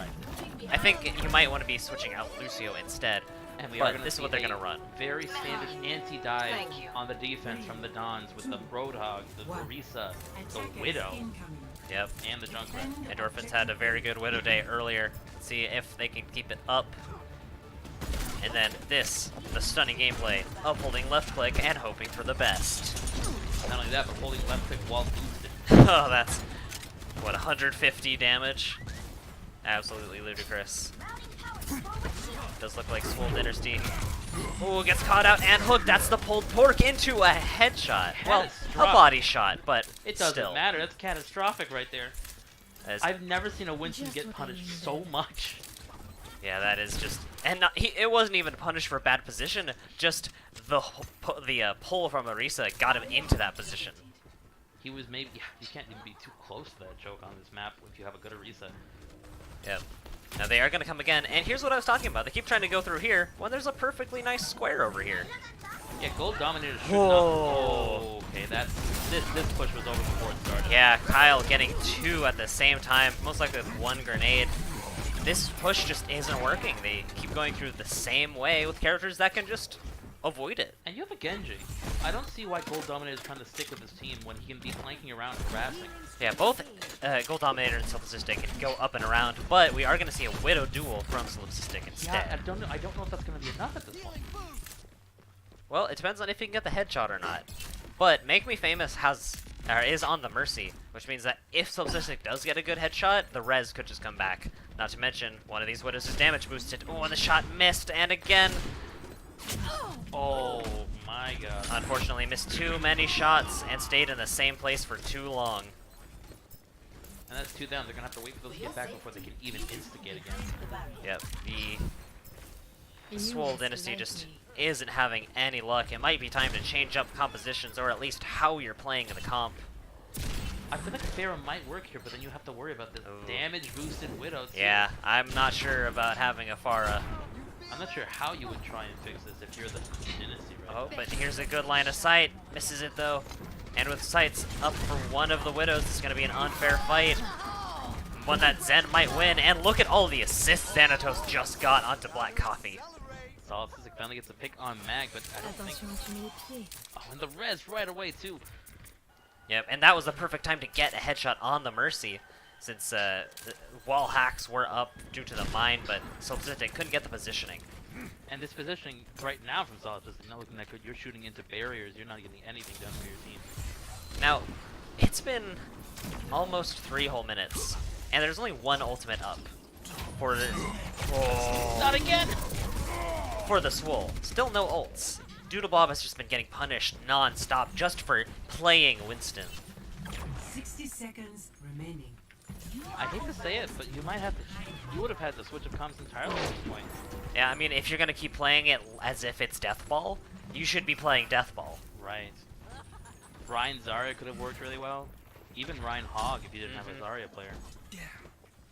I think you might want to be switching out Lucio instead. And we But are gonna this is see what they're a gonna run. Very standard anti-dive Thank you. on the defense from the Dons with the Roadhog, the Orisa, the Attackers Widow, incoming. Yep. and the Junkrat. Endorphins had a very good Widow Day earlier. Let's see if they can keep it up. And then this, the stunning gameplay of holding left click and hoping for the best. Not only that, but holding left click while boosted. Oh, that's, what, 150 damage? Absolutely ludicrous. Does look like Swole Dinnesty. Oh, gets caught out and hooked. That's the pulled pork into a headshot. Well, a Catastrophic. body shot, but It doesn't still. matter. That's catastrophic right there. As- I've never seen a Winston get punished so much. Yeah, that is just, and not, it wasn't even punished for bad position. Just the pull from Orisa got him into that position. He was maybe. You can't even be too close to that choke on this map if you have a good Orisa. Yep. Now they are gonna come again, and here's what I was talking about. They keep trying to go through here when there's a perfectly nice square over here. Yeah, Gold Dominator should Whoa. not. Oh, okay, that's this push was over before it started. Yeah, Kyle getting two at the same time, most likely with one grenade. This push just isn't working. They keep going through the same way with characters that can just avoid it. And you have a Genji. I don't see why Gold Dominator is trying to stick with his team when he can be flanking around and harassing. Yeah, both Gold Dominator and Solipsistic can go up and around, but we are going to see a Widow duel from Solipsistic instead. Yeah, I don't know if that's going to be enough at this point. Well, it depends on if he can get the headshot or not. But Make Me Famous has is on the Mercy, which means that if Solstice does get a good headshot, the res could just come back. Not to mention, one of these Widows is damage boosted. Oh, and the shot missed, and again, Oh my god. unfortunately missed too many shots and stayed in the same place for too long. And that's 2 down. They're gonna have to wait for those to get back before they can even instigate again. Yep, the Swole Dinnesty just isn't having any luck. It might be time to change up compositions, or at least how you're playing the comp. I feel like Pharaoh might work here, but then you have to worry about this damage boosted Widow too. Yeah, I'm not sure about having a Pharah. I'm not sure how you would try and fix this if you're the Dynasty, right? Oh, but here's a good line of sight. Misses it though. And with sights up for one of the Widows, it's going to be an unfair fight. One that Zen might win. And look at all the assists Xanatos just got onto Black Coffee. Solid Physic finally gets a pick on Mag, but I don't think... Oh, and the res right away too. Yep, and that was the perfect time to get a headshot on the Mercy, since the wall hacks were up due to the mine, but Solstice couldn't get the positioning. And this positioning right now from Solid Physic is not looking that good. You're shooting into barriers. You're not getting anything done for your team. Now, it's been almost 3 whole minutes, and there's only one ultimate up for the... Oh. Not again! For the Swole. Still no ults. Doodlebob has just been getting punished non-stop just for playing Winston. 60 seconds remaining. I hate to say it, but you might have to... You would have had to switch up comms entirely at this point. Yeah, I mean, if you're gonna keep playing it as if it's Death Ball, you should be playing Death Ball. Right. Ryan Zarya could have worked really well. Even Ryan Hogg if you didn't have a Zarya player.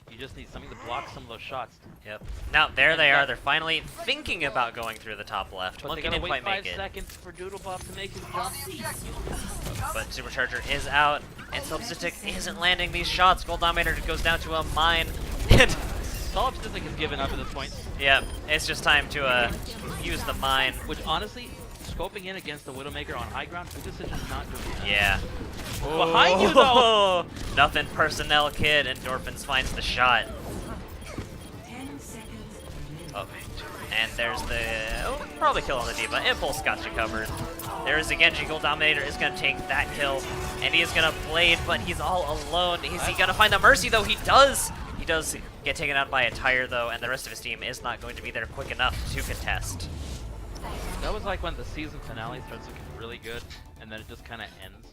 You just need something to block some of those shots. Yep. Now, there they are. They're finally thinking about going through the top left. But Monkey they gotta didn't wait quite 5 make it. seconds for Doodlebob to make his jump. But Supercharger is out, and Solstice isn't landing these shots. Gold Dominator goes down to a mine, and Solid Physic has given up at this point. yeah, it's just time to use the mine. Which honestly, scoping in against the Widowmaker on high ground, good decision not doing that. Yeah. Behind you, though! Nothing personnel, kid. Endorphins finds the shot. 10 seconds remaining. Oh, and there's the... Oh, probably kill on the D.Va. Impulse got you covered. There's the Genji. Gold Dominator is going to take that kill. And he is going to blade, but he's all alone. Is he going to find the Mercy, though? He does! He does get taken out by a tire, though, and the rest of his team is not going to be there quick enough to contest. That was like when the season finale starts looking really good, and then it just kind of ends.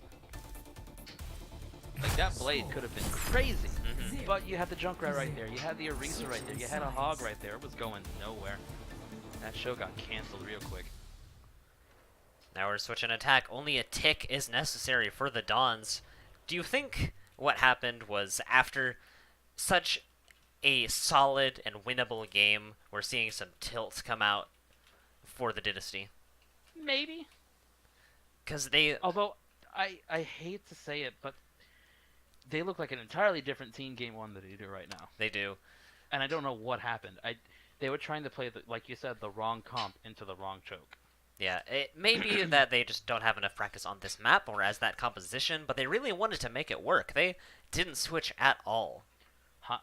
Like, that blade could have been crazy, but you had the Junkrat right there, you had the Orisa right there, you had a Hog right there. It was going nowhere. That show got canceled real quick. Now we're switching attack. Only a tick is necessary for the Dons. Do you think what happened was after such a solid and winnable game, we're seeing some tilts come out for the Dynasty? Maybe. Because they... Although, I hate to say it, but they look like an entirely different team game 1 than they do right now. They do. And I don't know what happened. They were trying to play, like you said, the wrong comp into the wrong choke. Yeah, it may be that they just don't have enough practice on this map or as that composition, but they really wanted to make it work. They didn't switch at all.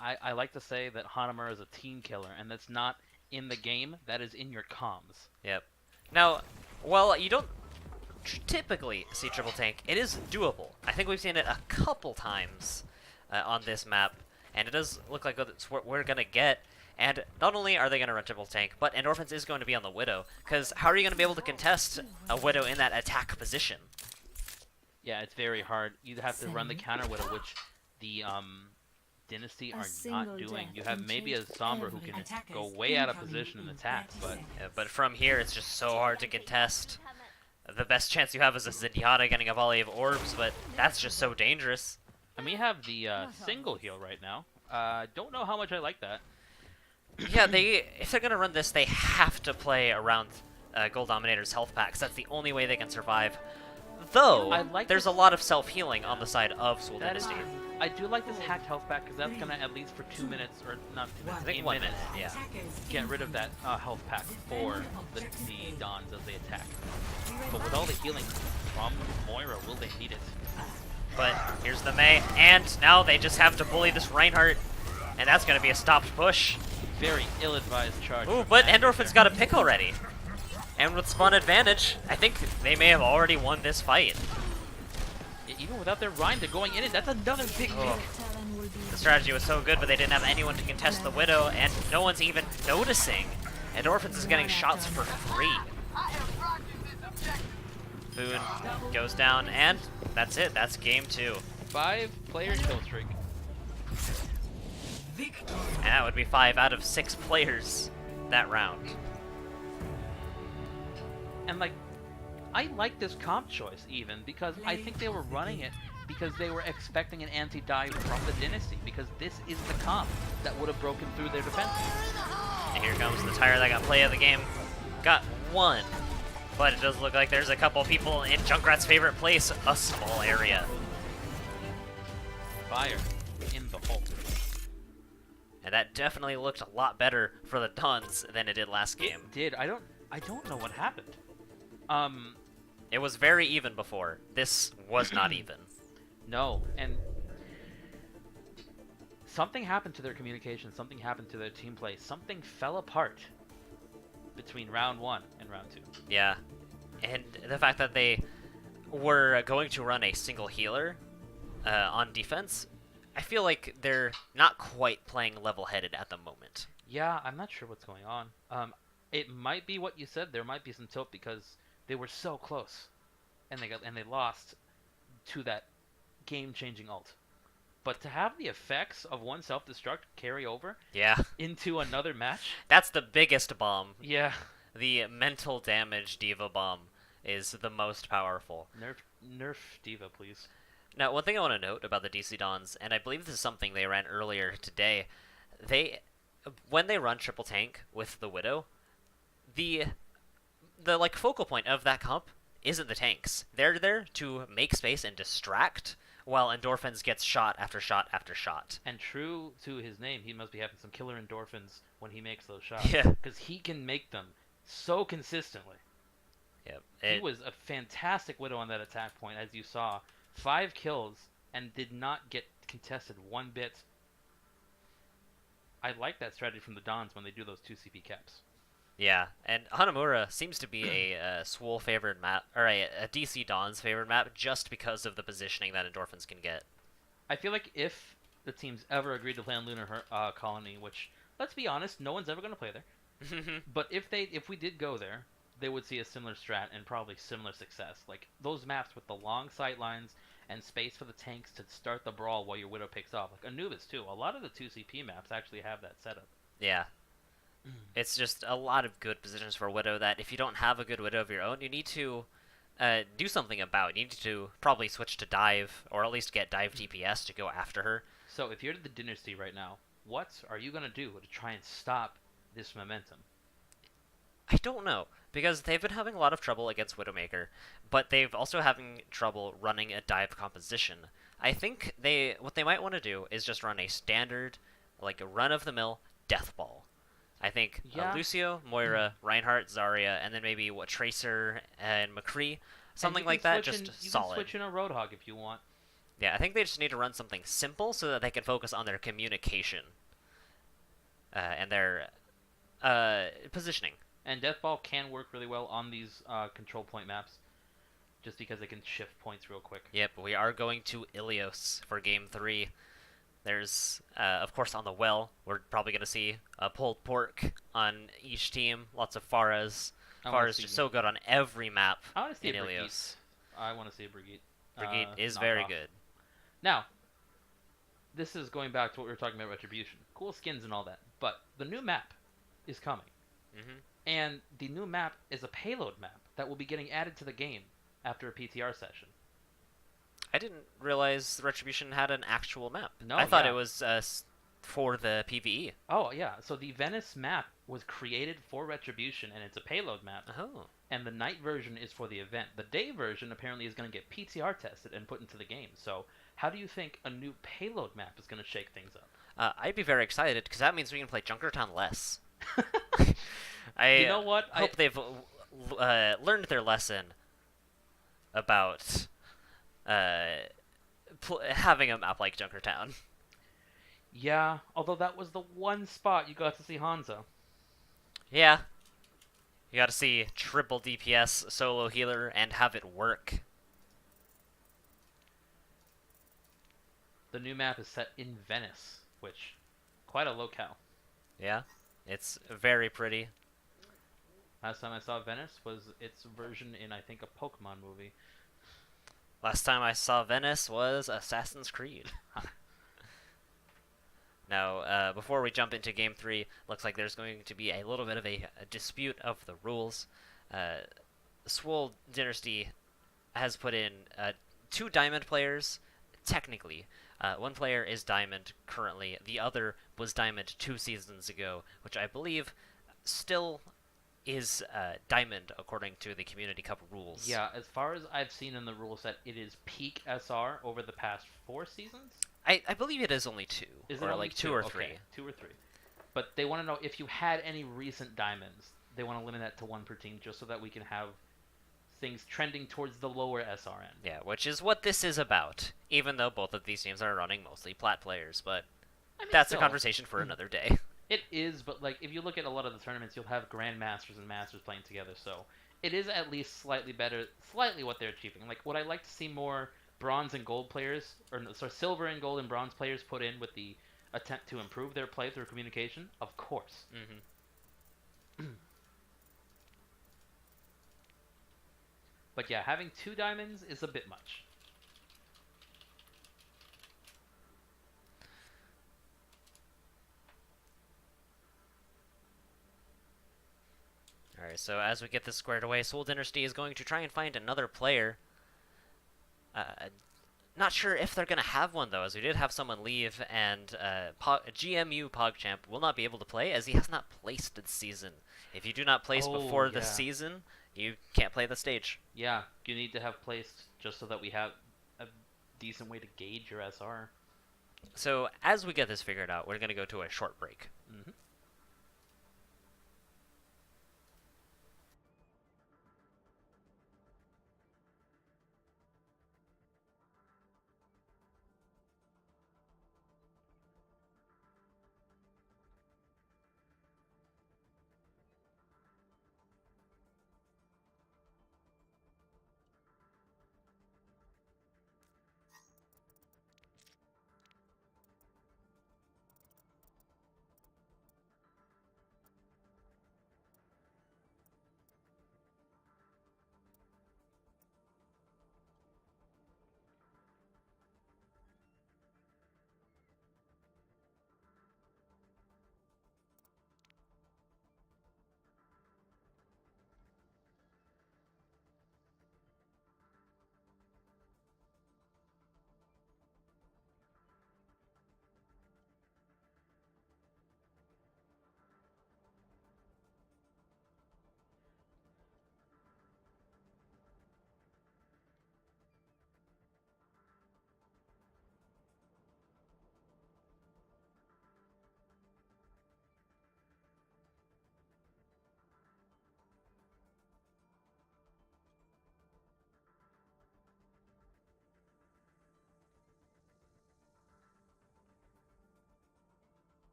I like to say that Hanamura is a team killer, and that's not in the game, that is in your comms. Yep. Now, while you don't typically see triple tank, it is doable. I think we've seen it a couple times on this map, and it does look like it's what we're going to get. And not only are they going to run triple tank, but Endorphins is going to be on the Widow, because how are you going to be able to contest a Widow in that attack position? Yeah, it's very hard. You have to run the counter Widow, which the Dynasty are not doing. You have maybe a Sombra who can go way out of position and attack, but... Yeah, but from here, it's just so hard to contest. The best chance you have is a Zenyatta getting a volley of orbs, but that's just so dangerous. And we have the single heal right now. Don't know how much I like that. Yeah, if they're going to run this, they have to play around Gold Dominator's health packs. That's the only way they can survive. Though, there's a lot of self-healing on the side of Swole Dinnesty. I do like this hacked health pack, because that's going to, at least for 2 minutes, or not 2 minutes, I think 8 1 minutes, minute, yeah. Get rid of that health pack for the Dons as they attack. But with all the healing from Moira, will they need it? But here's the Mei, and now they just have to bully this Reinhardt, and that's going to be a stopped push. Very ill-advised charge. Ooh, but Endorphin's got a pick already. And with spawn advantage, I think they may have already won this fight. Even without their Rhyme, they're going in it. That's another big Oh. pick. The strategy was so good, but they didn't have anyone to contest the Widow, and no one's even noticing. Endorphins is getting shots for free. Boone goes down, and that's it. That's game 2. 5-player kill streak. And that would be 5 out of 6 players that round. And like, I like this comp choice even because I think they were running it because they were expecting an anti-dive from the Dynasty because this is the comp that would have broken through their defense. And here comes the tire that got play of the game. Got 1. But it does look like there's a couple people in Junkrat's favorite place, a small area. Fire in the hole. And that definitely looked a lot better for the Duns than it did last game. It did. I don't know what happened. It was very even before. This was not even. No, and something happened to their communication, something happened to their team play, something fell apart between round 1 and round 2. Yeah. And the fact that they were going to run a single healer on defense, I feel like they're not quite playing level-headed at the moment. Yeah, I'm not sure what's going on. It might be what you said. There might be some tilt because they were so close, and they lost to that game-changing ult. But to have the effects of one self-destruct carry over Yeah. into another match, That's the biggest bomb. yeah, The mental damage Diva bomb is the most powerful. nerf Diva, please. Now, one thing I want to note about the DC Dons, and I believe this is something they ran earlier today, when they run triple tank with the Widow, the like focal point of that comp isn't the tanks. They're there to make space and distract, while Endorphins gets shot after shot after shot. And true to his name, he must be having some killer endorphins when he makes those shots. Yeah. Because he can make them so consistently. Yep. He was a fantastic Widow on that attack point, as you saw. 5 kills and did not get contested one bit. I like that strategy from the Dons when they do those 2 CP caps. Yeah, and Hanamura seems to be a Swole favored map, or a DC Dons favored map, just because of the positioning that Endorphins can get. I feel like if the teams ever agreed to play on Lunar Colony, which, let's be honest, no one's ever going to play there. But if we did go there, they would see a similar strat and probably similar success. Like those maps with the long sight lines and space for the tanks to start the brawl while your Widow picks off. Like Anubis too. A lot of the 2 CP maps actually have that setup. Yeah. It's just a lot of good positions for Widow that if you don't have a good Widow of your own, you need to do something about. You need to probably switch to dive, or at least get dive DPS to go after her. So if you're the Dynasty right now, what are you going to do to try and stop this momentum? I don't know, because they've been having a lot of trouble against Widowmaker, but they've also having trouble running a dive composition. I think what they might want to do is just run a standard, like a run-of-the-mill death ball. I think Yeah. Lucio, Moira, Reinhardt, Zarya, and then maybe Tracer and McCree, something like that, just You solid. can switch in a Roadhog if you want. Yeah, I think they just need to run something simple so that they can focus on their communication and their positioning. And Death Ball can work really well on these control point maps, just because they can shift points real quick. Yep, we are going to Ilios for Game 3. There's, of course, on the well, we're probably going to see a pulled pork on each team. Lots of Pharahs. I wanna Pharah's see- just so good on every map I want to see in a Brigitte. Ilios. I want to see a Brigitte. Brigitte is knock very off. good. Now, this is going back to what we were talking about Retribution. Cool skins and all that. But the new map is coming. Hmm. And the new map is a payload map that will be getting added to the game after a PTR session. I didn't realize Retribution had an actual map. No, I thought yeah. it was for the PvE. Oh, yeah. So the Venice map was created for Retribution, and it's a payload map. Oh. And the night version is for the event. The day version apparently is going to get PTR tested and put into the game. So how do you think a new payload map is going to shake things up? I'd be very excited, because that means we can play Junkertown less. You know what? hope they've learned their lesson about having a map like Junkertown. Yeah, although that was the one spot you got to see Hanzo. Yeah. You gotta see triple DPS solo healer and have it work. the new map is set in Venice, which quite a locale. Yeah, it's very pretty. Last time I saw Venice was its version in I think a Pokemon movie. Last time I saw Venice was Assassin's Creed. Now, before we jump into Game 3, looks like there's going to be a little bit of a dispute of the rules. Swole Dinnesty has put in 2 Diamond players, technically. One player is Diamond currently, the other was Diamond 2 seasons ago, which I believe still is Diamond according to the Community Cup rules. Yeah, as far as I've seen in the rule set, it is peak SR over the past 4 seasons. I believe it is only 2, Is or it only like 2 or 3. Okay, 2 or 3. But they want to know if you had any recent diamonds. They want to limit that to 1 per team, just so that we can have things trending towards the lower SR end. Yeah, which is what this is about, even though both of these teams are running mostly plat players, but I mean, that's still, a conversation for another day. It is, but like if you look at a lot of the tournaments, you'll have Grandmasters and Masters playing together, so it is at least slightly better, slightly what they're achieving. Like, would I like to see more bronze and gold players, or no, sorry, silver and gold and bronze players put in with the attempt to improve their play through communication? Of course. But yeah, having 2 diamonds is a bit much. Alright, so as we get this squared away, Swole Dinnesty is going to try and find another player. Not sure if they're going to have one, though, as we did have someone leave, and GMU PogChamp will not be able to play, as he has not placed this season. If you do not place before the season, you can't play the stage. Yeah, you need to have placed just so that we have a decent way to gauge your SR. So, as we get this figured out, we're going to go to a short break. Mm-hmm.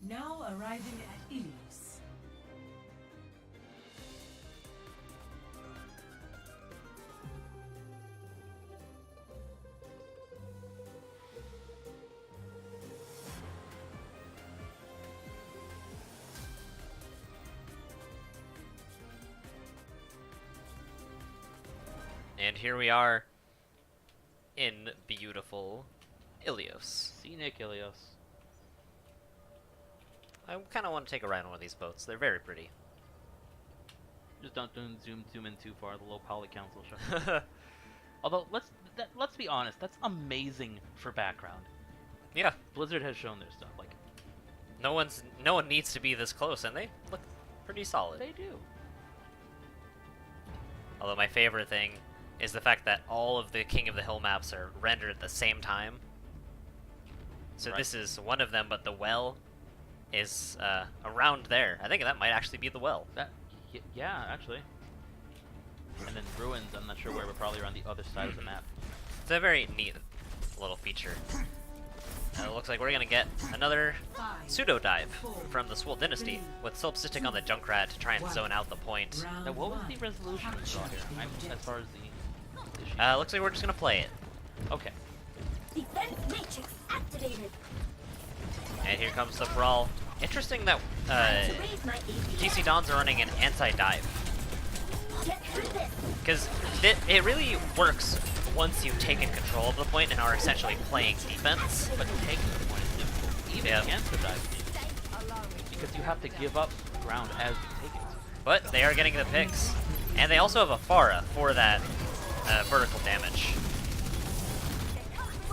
Now arriving at Ilios. And here we are in beautiful Ilios. Scenic Ilios. I kind of want to take a ride on one of these boats. They're very pretty. Just don't zoom in too far. The low poly count will show. Although let's be honest, that's amazing for background. Yeah, Blizzard has shown their stuff. Like no one needs to be this close, and they look pretty solid. they do. Although my favorite thing is the fact that all of the King of the Hill maps are rendered at the same time. So Right. this is one of them, but the well is around there. I think that might actually be the well. Yeah, actually. And then ruins. I'm not sure where, but probably around the other side of the map. It's a very neat little feature. It looks like we're gonna get another pseudo dive from the Swole Dinnesty with Solipsistic on the Junkrat to try and zone out the point. Now, what was the resolution we saw here? As far as the issue? Looks like we're just gonna play it. Okay. Defense matrix activated. And here comes the brawl. Interesting that To raise my GC APM. Dons are running an anti-dive. Get through this. Because it really works once you've taken control of the point and are essentially playing defense. But taking the point is difficult, even Yeah. against the dive team, because you have to give up ground as you take it. But they are getting the picks. And they also have a Pharah for that vertical damage.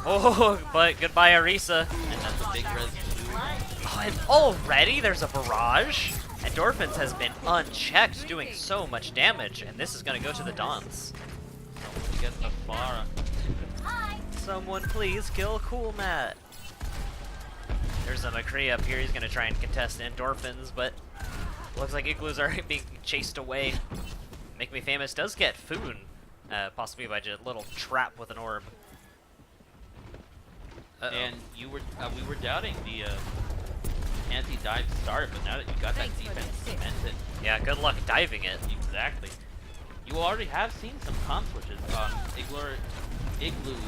Oh, but goodbye Arisa. And that's a big res too. Oh, and already there's a barrage. Endorphins has been unchecked, doing so much damage, and this is gonna go to the Dons. Someone get the Pharah. Hi. Someone please kill Cool Matt. There's a McCree up here. He's gonna try and contest Endorphins, but looks like Igloos are being chased away. Make Me Famous does get Foon, possibly by just a little trap with an orb. Uh-oh. And we were doubting the anti-dive start, but now that you got that defense cemented, Yeah, good luck diving it. exactly. You already have seen some comp switches. Igloos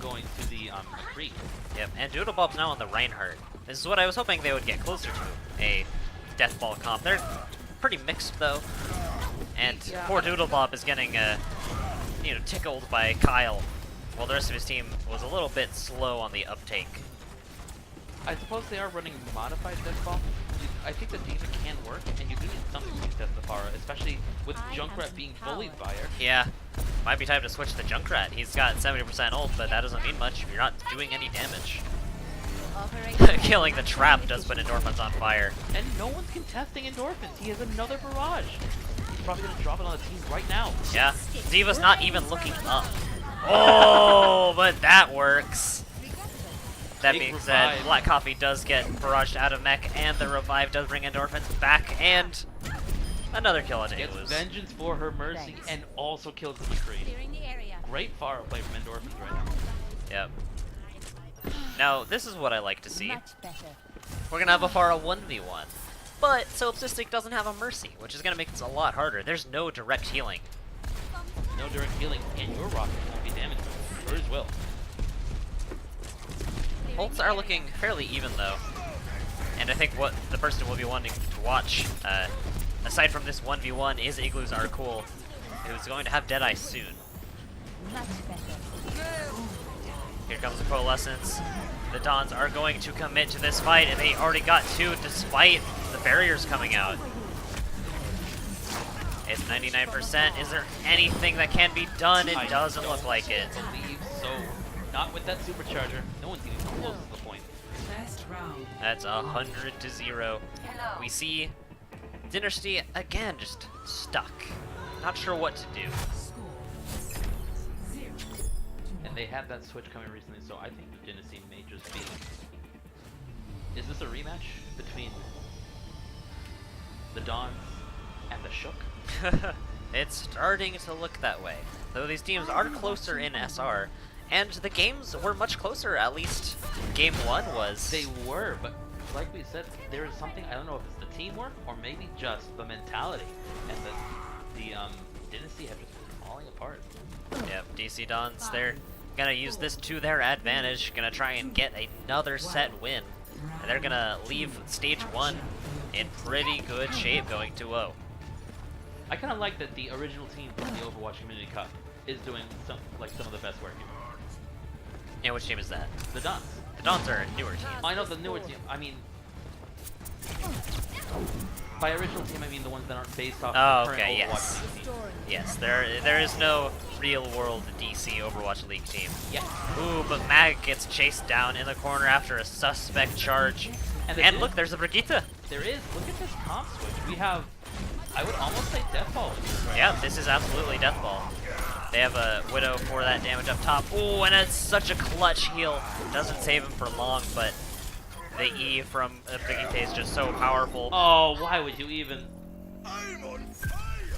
going to the McCree. Yep, and Doodlebob's now on the Reinhardt. This is what I was hoping they would get closer to, a Deathball comp. They're pretty mixed, though. And Yeah. poor Doodlebob is getting, tickled by Kyle, while the rest of his team was a little bit slow on the uptake. I suppose they are running modified Deathball. I think the demon can work, and you do need something to test the Pharah, especially with Junkrat being bullied by her. Yeah, might be time to switch to Junkrat. He's got 70% ult, but that doesn't mean much if you're not doing any damage. Killing the trap does put Endorphins on fire. And no one's contesting Endorphins. He has another barrage. He's probably going to drop it on the team right now. Yeah, Diva's not even looking up. Oh, but that works. That Big being said, revive. Black Coffee does get barraged out of mech, and the revive does bring Endorphins back, and another kill on Gets Igloos. vengeance for her mercy and also kills the McCree. Clearing the area. Great Pharah play from Endorphins right now. Yep. Now, this is what I like to see. Much better. We're gonna have a Pharah 1v1. But Solipsistic doesn't have a Mercy, which is gonna make this a lot harder. There's no direct healing. No direct healing, and your rocket won't be damaged. Hers will. Ults are looking fairly even, though. And I think what the person will be wanting to watch, aside from this 1v1, is Igloos are cool, who's going to have Deadeye soon. Much better. Here comes the Coalescence. The Dons are going to commit to this fight, and they already got two despite the barriers coming out. It's 99%. Is there anything that can be done? It doesn't look like it. I believe so. Not with that supercharger. No one's even close to the point. First round. That's 100-0. We see Dinnesty again just stuck. Not sure what to do. Score 0. And they had that switch coming recently, so I think Dynasty may just be. Is this a rematch between the Dons and the Shook? It's starting to look that way. Though these teams are closer in SR, and the games were much closer, at least game 1 was. They were, but like we said, there is something, I don't know if it's the teamwork or maybe just the mentality, and the Dynasty have just been falling apart. Yep, DC Dons, they're gonna use this to their advantage, gonna try and get another set win. And they're gonna leave stage 1 in pretty good shape going 2-0. I kind of like that the original team from the Overwatch Community Cup is doing some of the best work here. Yeah, which team is that? The Dons. The Dons are a newer team. I know the newer team. I mean, by original team, I mean the ones that aren't based off Oh, the current okay, Overwatch yes. League team. Yes, there is no real-world DC Overwatch League team. Yeah. Ooh, but Mag gets chased down in the corner after a suspect charge. And look, there's a Brigitte. There is. Look at this comp switch. We have, I would almost say Deathball. Right Yeah, now. this is absolutely Deathball. They have a Widow for that damage up top. Ooh, and it's such a clutch heal. Doesn't save him for long, but the E from Brigitte is just so powerful. Oh, why would you even?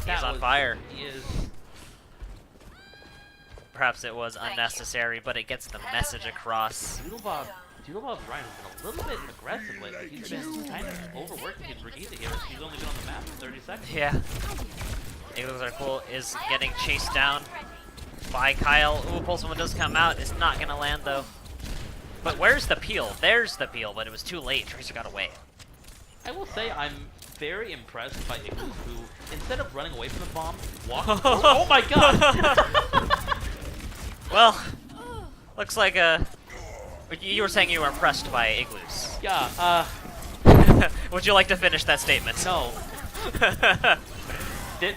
He's on fire. He is. Perhaps it was unnecessary, but it gets the message across. Doodlebob's Ryan has been a little bit aggressive lately. He's been kind of overworking his Brigitte here. She's only been on the map for 30 seconds. Yeah. Eagles are cool. Is getting chased down by Kyle. Ooh, Pulse Woman does come out. It's not gonna land though. But where's the peel? There's the peel, but it was too late. Tracer got away. I will say I'm very impressed by Igloo, who, instead of running away from the bomb, walked. Oh my god! Well, looks like you were saying you were impressed by Igloos. Yeah. Would you like to finish that statement? No.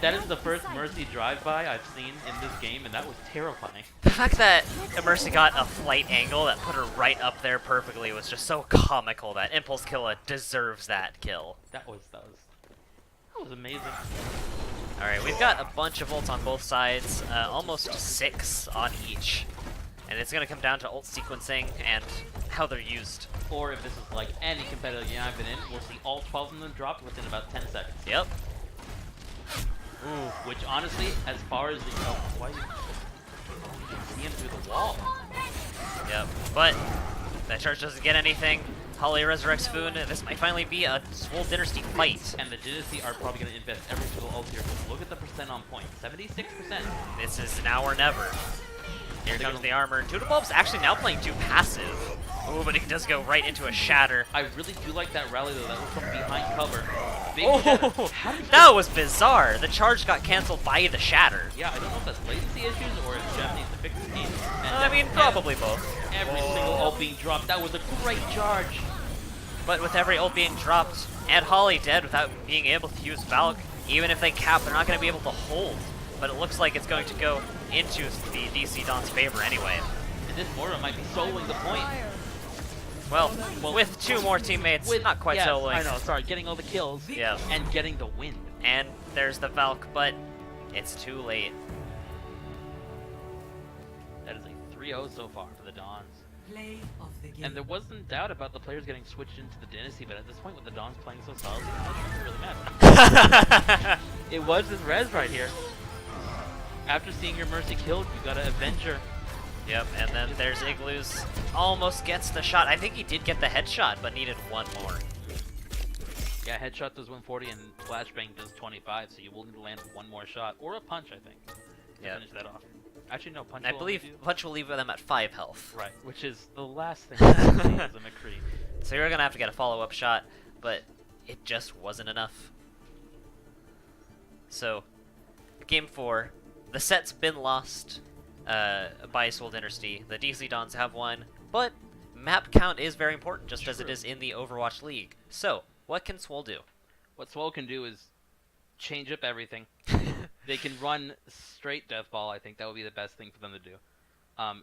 That is the first Mercy drive-by I've seen in this game, and that was terrifying. The fact that Mercy got a flight angle that put her right up there perfectly was just so comical that Impulse Killa deserves that kill. That was amazing. Alright, we've got a bunch of ults on both sides, almost 6 on each. And it's going to come down to ult sequencing and how they're used. Or if this is like any competitive game I've been in, we'll see all 12 of them drop within about 10 seconds. Yep. Ooh, which honestly, as far as the why you see him through the wall? Yep. But that charge doesn't get anything. Holly resurrects Foon. This might finally be a Swole Dinnesty fight. And the Dynasty are probably going to invest every single ult here. Look at the percent on point, 76%. This is now or never. Here comes the armor. Doodlebob's actually now playing too passive. Ooh, but he does go right into a shatter. I really do like that rally though. That was from behind cover. Big Oh, shatter. How did he that was bizarre. The charge got canceled by the shatter. Yeah, I don't know if that's latency issues or if Jeff needs to fix the game. And I mean, probably both. every single ult being dropped. That was a great charge. But with every ult being dropped and Holly dead without being able to use Valk, even if they cap, they're not going to be able to hold. But it looks like it's going to go into the DC Don's favor anyway. And this Mora might be soloing the point. Well, with 2 more teammates, not quite yes, soloing. I know, sorry, getting all the kills. Yeah. And getting the win. And there's the Valk, but it's too late. That is a 3-0 so far for the Dons. Play of the game. And there wasn't doubt about the players getting switched into the Dynasty, but at this point with the Dons playing so solidly, it doesn't really matter. It was his res right here. After seeing your Mercy killed, you gotta avenge her. Yep, and then there's Igloos. Almost gets the shot. I think he did get the headshot, but needed 1 more. Yeah, headshot does 140 and flashbang does 25, so you will need to land 1 more shot. Or a punch, I think, to Yeah. finish that off. Actually, no, punch I will believe only do- Punch will leave them at 5 health. Right, which is the last thing I want to see as a McCree. So you're going to have to get a follow-up shot, but it just wasn't enough. So, Game 4. The set's been lost by Swole Dinnesty. The DC Dons have won, but map count is very important, just as it is in the Overwatch League. So, what can Swole do? What Swole can do is change up everything. They can run straight Deathball. I think that would be the best thing for them to do.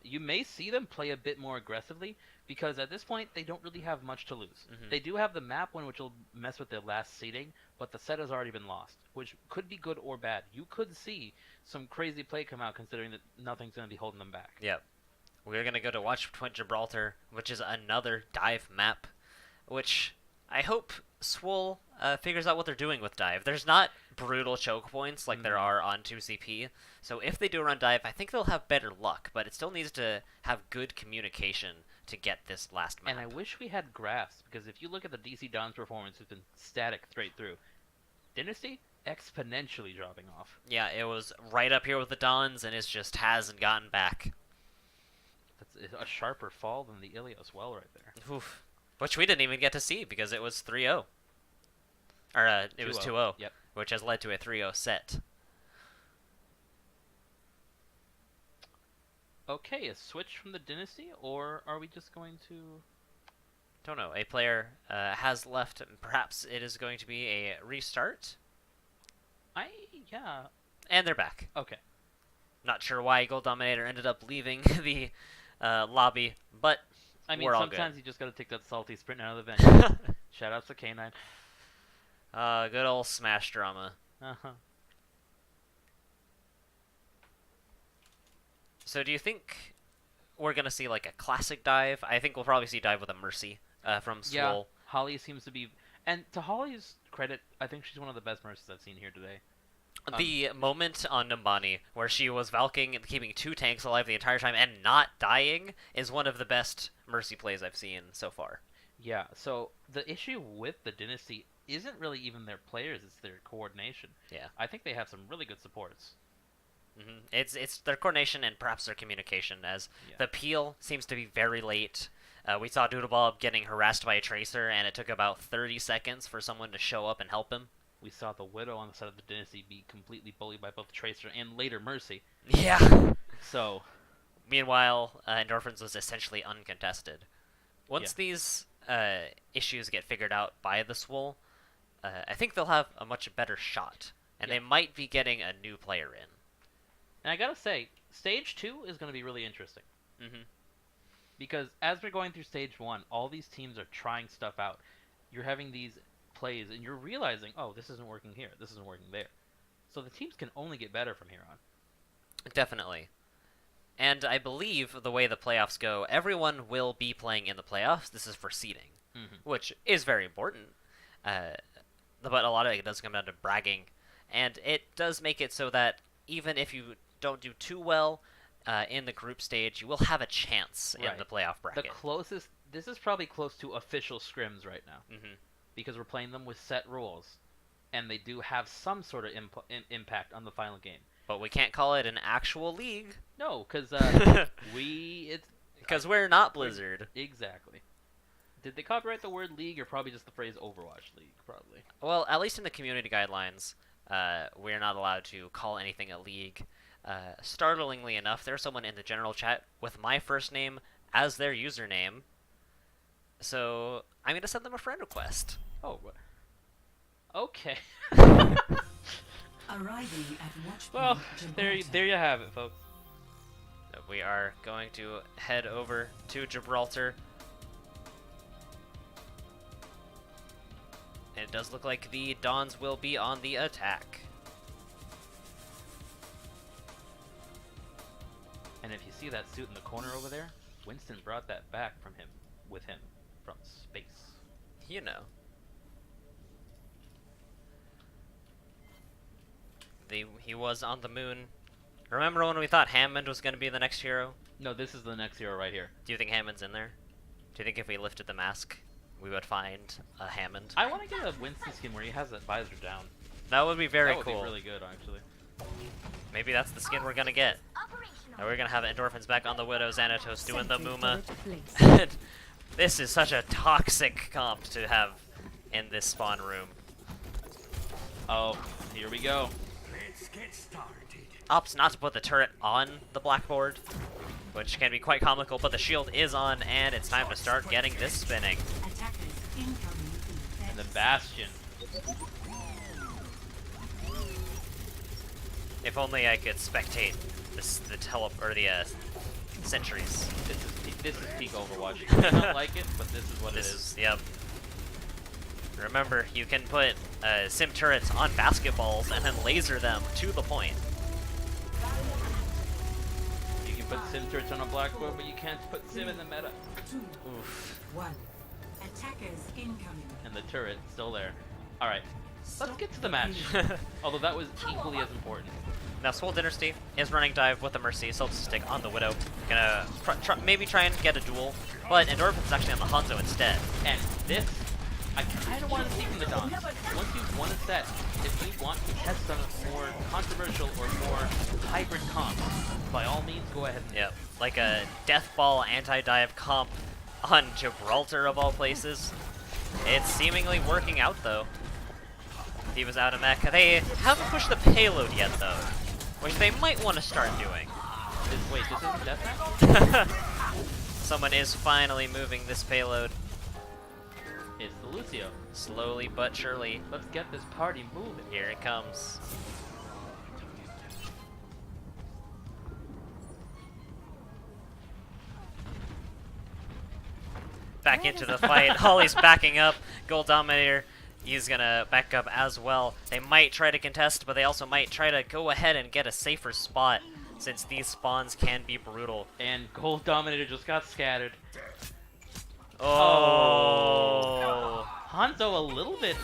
You may see them play a bit more aggressively, because at this point, they don't really have much to lose. Mhm. They do have the map one, which will mess with their last seeding, but the set has already been lost, which could be good or bad. You could see some crazy play come out, considering that nothing's going to be holding them back. Yep. We're going to go to Watchpoint Gibraltar, which is another dive map, which I hope Swole figures out what they're doing with dive. There's not brutal choke points like there are on 2CP, so if they do run dive, I think they'll have better luck, but it still needs to have good communication to get this last map. And I wish we had graphs, because if you look at the DC Don's performance, it's been static straight through. Dynasty, exponentially dropping off. Yeah, it was right up here with the Dons, and it just hasn't gotten back. That's a sharper fall than the Ilios well right there. Oof. Which we didn't even get to see because it was 3-0. Or it was 2-0, Yep. which has led to a 3-0 set. Okay, a switch from the Dynasty, or are we just going to... Don't know. A player has left. Perhaps it is going to be a restart. Yeah. And they're back. Okay. Not sure why Gold Dominator ended up leaving the lobby, but I mean, we're all sometimes good. you just gotta take that salty sprint out of the venue. Shout outs to K9. Good old Smash drama. Uh-huh. So do you think we're going to see like a classic dive? I think we'll probably see dive with a Mercy from Yeah, Swole. Holly seems to be... And to Holly's credit, I think she's one of the best Mercies I've seen here today. The moment on Numbani where she was Valking and keeping 2 tanks alive the entire time and not dying is one of the best Mercy plays I've seen so far. Yeah, so the issue with the Dynasty isn't really even their players, it's their coordination. Yeah. I think they have some really good supports. It's their coordination and perhaps their communication, as Yeah. the peel seems to be very late. We saw Doodlebob getting harassed by a Tracer, and it took about 30 seconds for someone to show up and help him. We saw the Widow on the side of the Dynasty be completely bullied by both Tracer and later Mercy. Yeah. So, Meanwhile, Endorphins was essentially uncontested. Once these issues get figured out by the Swole, I think they'll have a much better shot, and Yeah. they might be getting a new player in. and I gotta say, Stage 2 is gonna be really interesting. Mm-hmm. Because as we're going through Stage 1, all these teams are trying stuff out. You're having these plays, and you're realizing, oh, this isn't working here, this isn't working there. So the teams can only get better from here on. Definitely. And I believe the way the playoffs go, everyone will be playing in the playoffs. This is for seeding, which is very important. But a lot of it does come down to bragging. And it does make it so that even if you don't do too well in the group stage, you will have a chance in Right. the playoff bracket. The closest, this is probably close to official scrims right now. Mhm. Because we're playing them with set rules. And they do have some sort of impact on the final game. But we can't call it an actual league. No, because it's... Because we're not Blizzard. Exactly. Did they copyright the word league, or probably just the phrase Overwatch League? Probably. Well, at least in the community guidelines, we're not allowed to call anything a league. Startlingly enough, there's someone in the general chat with my first name as their username. So I'm going to send them a friend request. Oh, what? Okay. Arriving at watch Well, point there Gibraltar. you have it, folks. We are going to head over to Gibraltar. And it does look like the Dons will be on the attack. And if you see that suit in the corner over there, Winston brought that back from him, with him, from space. You know. He was on the moon. Remember when we thought Hammond was going to be the next hero? No, this is the next hero right here. Do you think Hammond's in there? Do you think if we lifted the mask, we would find a Hammond? I want to get a Winston skin where he has that visor down. That would be very that would cool. be really good, actually. Maybe that's the skin we're going to get. Operational. And we're going to have Endorphins back on the Widow, Xanatos doing the Sentry Muma. turret placed. This is such a toxic comp to have in this spawn room. Oh, here we go. Let's get started. Opts not to put the turret on the blackboard, which can be quite comical, but the shield is on, and it's time to start getting this spinning. Attackers incoming. And the Bastion. If only I could spectate the sentries. This is peak Overwatch. You may not like it, but this is what This it is. is, yep. Remember, you can put sim turrets on basketballs and then laser them to the point. You can put sim turrets on a blackboard, but you can't put sim in the meta. 2, Oof. 1. Attackers incoming. And the turret still there. Alright, let's Stop get to the match. invasion. Although that was equally as important. Now Swole Dinnesty is running dive with the Mercy, stick on the Widow. Gonna maybe try and get a duel, but Endorphin's actually on the Hanzo instead. And this, I kind of want to see from the Don. Once you've won a set, if you want to test some more controversial or more hybrid comps, by all means, go ahead. Yep, like a Death Ball anti-dive comp on Gibraltar of all places. It's seemingly working out though. He was out of mech. They haven't pushed the payload yet though, which they might want to start doing. Wait, this isn't deathmatch? Someone is finally moving this payload. It's the Lucio. Slowly but surely. Let's get this party moving. Here it comes. Back into the fight. Holly's backing up. Gold Dominator, he's gonna back up as well. They might try to contest, but they also might try to go ahead and get a safer spot, since these spawns can be brutal. And Gold Dominator just got scattered. Oh. Hanzo a little bit.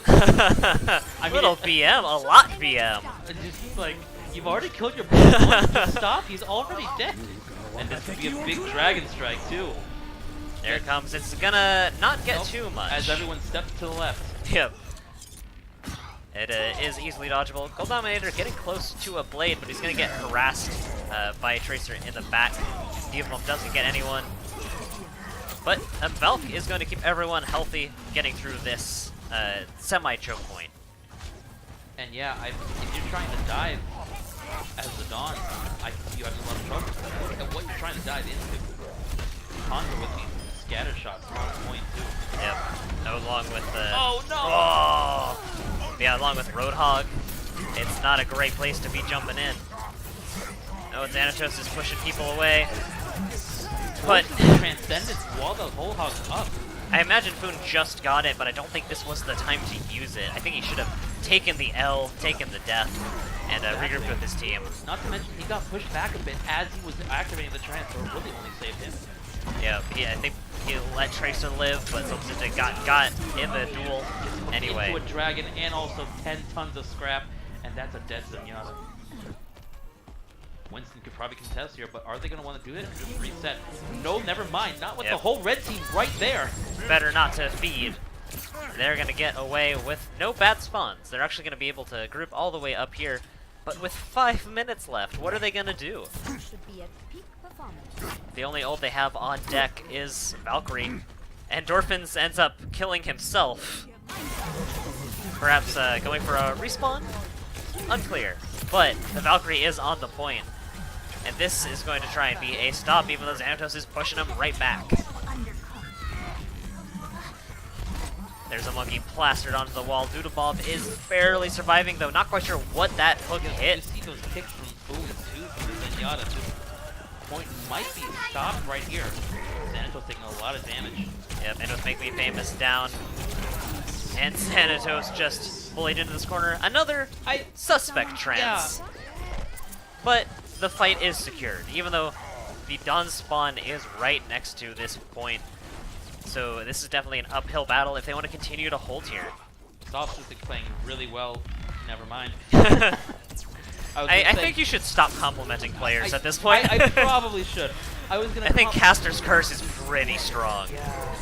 Little BM, a lot BM. Just like, you've already killed your boss once, just stop, he's already dead. And this could be a big Dragon Strike too. There it comes. It's gonna not get Nope. too much. As everyone steps to the left. Yep. It is easily dodgeable. Gold Dominator getting close to a blade, but he's gonna get harassed by a Tracer in the back. Diabomb doesn't get anyone. But Valk is going to keep everyone healthy getting through this semi-choke point. And yeah, if you're trying to dive as the Dawn, you have a lot of trouble. Look at what you're trying to dive into. Hanzo with these scatter shots on point too. Yep. Along with the... Oh no! Oh! Yeah, along with Roadhog. It's not a great place to be jumping in. Oh, Xanatos is pushing people away. But Transcendence while the whole hog's up. I imagine Foon just got it, but I don't think this was the time to use it. I think he should have taken the L, taken the death, and regrouped with his team. Not to mention he got pushed back a bit as he was activating the trance, or really only saved him. Yeah, I think he let Tracer live, but Substitute got in the duel anyway. Into a dragon and also 10 tons of scrap, and that's a dead Zenyatta. Winston could probably contest here, but are they going to want to do it or just reset? No, never mind. Not with the whole red team right there. Better not to feed. They're going to get away with no bad spawns. They're actually going to be able to group all the way up here, but with 5 minutes left, what are they going to do? Should be at peak performance. The only ult they have on deck is Valkyrie. Endorphins ends up killing himself. Perhaps going for a respawn? Unclear. But the Valkyrie is on the point. And this is going to try and be a stop, even though Xanatos is pushing him right back. There's a monkey plastered onto the wall. Doodlebob is barely surviving, though. Not quite sure what that hook You hit. see those kicks from Boom too from the Zenyatta. This point might be stopped right here. Xanatos taking a lot of damage. Yep, and with Make Me Famous down. And Xanatos just bullied into this corner. Another suspect trance. Yeah. But the fight is secured, even though the Dawn spawn is right next to this point. So this is definitely an uphill battle if they want to continue to hold here. Soft is playing really well. Never mind. I think you should stop complimenting players at this point. I probably should. I think Caster's Curse is pretty strong. Yeah.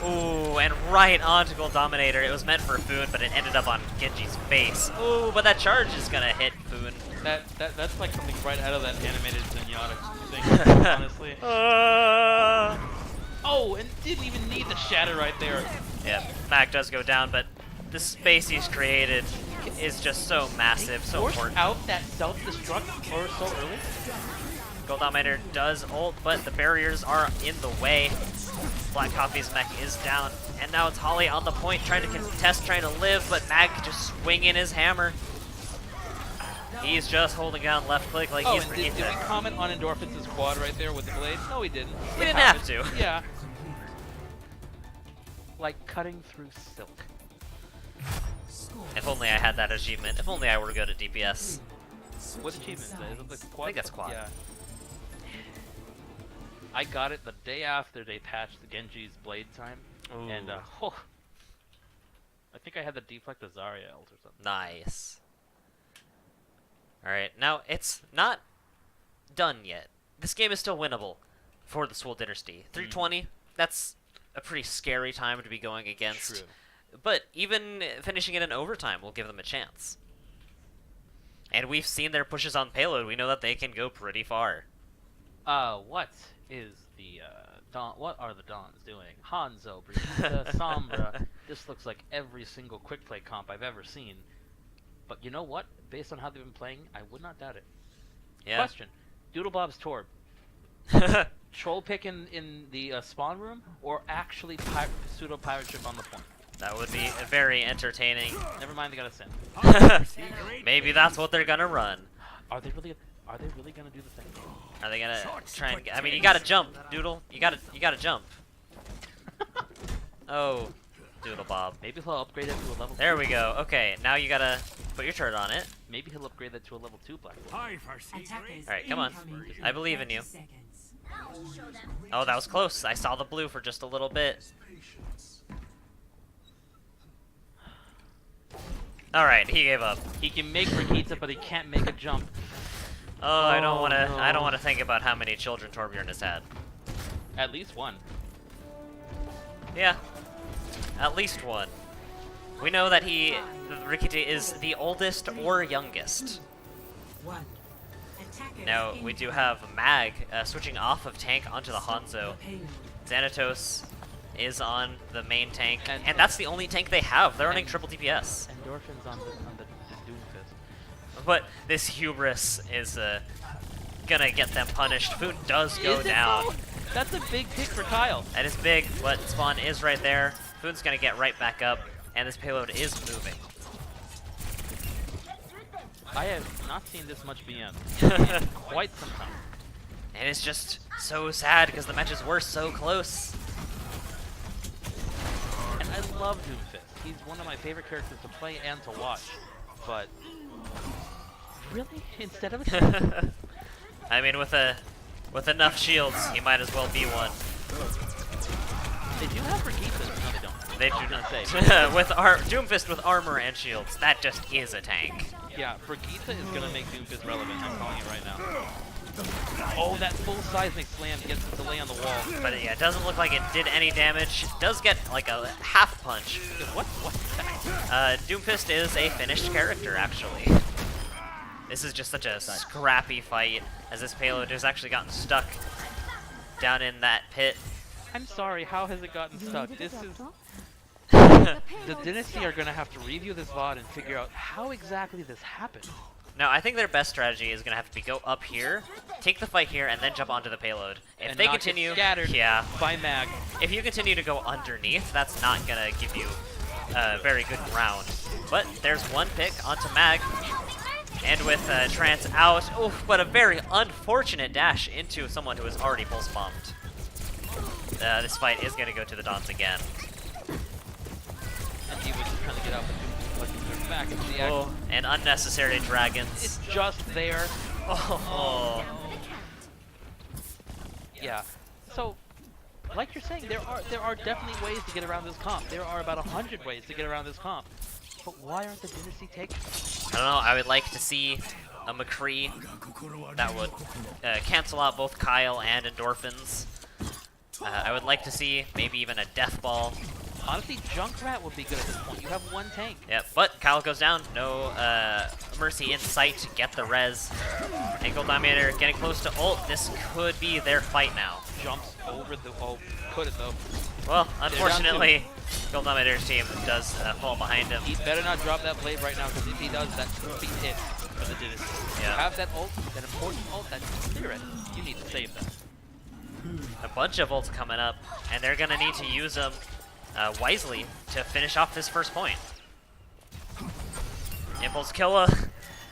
Ooh, and right onto Gold Dominator. It was meant for Foon, but it ended up on Genji's face. Ooh, but that charge is gonna hit Foon. That's like something right out of that animated Zenyatta thing, honestly. Oh, and didn't even need the shatter right there. Yep, Mac does go down, but the space he's created is just so massive, so Forced important. out that self-destruct or so early. Gold Dominator does ult, but the barriers are in the way. Black Coffee's mech is down, and now it's Holly on the point, trying to contest, trying to live, but Mag just swinging his hammer. He's just holding down left click like he's and did we comment on Endorphins' quad right there with the blades? No, we didn't. We didn't have to. Yeah. Like cutting through silk. If only I had that achievement. If only I were good at DPS. What achievement is that? Is it the quad? I think that's quad. Yeah. I got it the day after they patched the Genji's blade time. Ooh. And, I think I had the deflect of Zarya ult or something. Nice. Alright, now it's not done yet. This game is still winnable for the Swole Dinnesty. 320, that's a pretty scary time to be going against. True. But even finishing it in overtime will give them a chance. And we've seen their pushes on payload. We know that they can go pretty far. What is the Don? What are the Dons doing? Hanzo, Brigitte, Sombra. This looks like every single quick play comp I've ever seen. But you know what? Based on how they've been playing, I would not doubt it. Yeah. Question: Doodlebob's Torb. Troll pick in the spawn room, or actually pseudo pirate ship on the point? That would be very entertaining. Never mind, they got a sim. Maybe that's what they're gonna run. Are they really gonna do the thing? Are they gonna try and? I mean, you gotta jump, Doodle. You gotta jump. Oh, Doodle Bob. Maybe he'll upgrade it to a level. There 2. we go. Okay, now you gotta put your turret on it. Maybe he'll upgrade that to a level 2 black. Attackers Alright, come on. incoming in I believe in 30 you. seconds. Oh, that was close. I saw the blue for just a little bit. Alright, he gave up. He can make Brigitte, but he can't make a jump. Oh, I don't Oh, wanna. I don't no. wanna think about how many children Torbjorn has had. At least one. Yeah, at least one. We know that Rikichi is the oldest or youngest. One. Attackers Now we do have Mag switching off of tank onto the Hanzo. payload. Xanatos is on the main tank, And- and that's the only tank they have. They're running and- triple DPS. Endorphins on the Doomfist. But this hubris is gonna get them punished. Food does go Is it down. though? That's a big pick for Kyle. That is big, but spawn is right there. Food's gonna get right back up, and this payload is moving. I have not seen this much BM in quite some time. And it's just so sad because the matches were so close. And I love Doomfist. He's one of my favorite characters to play and to watch. But really, instead of a I mean, with enough shields, he might as well be one. they do have Brigitte. No, they don't. They I do was not. gonna say. With Doomfist with armor and shields, that just is a tank. Yeah, Brigitte is gonna make Doomfist relevant. I'm calling it right now. Oh, that full seismic slam gets the delay on the wall. But yeah, it doesn't look like it did any damage. It does get like a half punch. What's that? Doomfist is a finished character, actually. This is just such a scrappy fight, as this payload has actually gotten stuck down in that pit. I'm sorry. How has it gotten stuck? This is the Dynasty are gonna have to review this VOD and figure out how exactly this happened. No, I think their best strategy is gonna have to be go up here, take the fight here, and then jump onto the payload. If And they not get continue, scattered yeah. by Mag. If you continue to go underneath, that's not gonna give you very good ground. But there's one pick onto Mag, and with Trance out, oof, but a very unfortunate dash into someone who is already pulse bombed. This fight is gonna go to the Dons again. And he was just trying to get out, but he turned back into the action. Oh, and unnecessary dragons. It's just there. Oh. Yeah. So, like you're saying, there are definitely ways to get around this comp. There are about 100 ways to get around this comp. But why aren't the Dynasty taking? I don't know, I would like to see a McCree that would cancel out both Kyle and Endorphins. I would like to see maybe even a Death Ball. Honestly, Junkrat would be good at this point. You have one tank. Yep, but Kyle goes down. No Mercy in sight to get the res. Ankle Dominator getting close to ult. This could be their fight now. Jumps over the... Oh, could it though. Well, unfortunately, Gold Dominator's team does fall behind him. He better not drop that blade right now, because if he does, that could be it for the Dynasty. Yeah. You have that ult, that important ult, that clear it. You need to save that. A bunch of ults coming up, and they're going to need to use them wisely to finish off this first point. Impulse Killa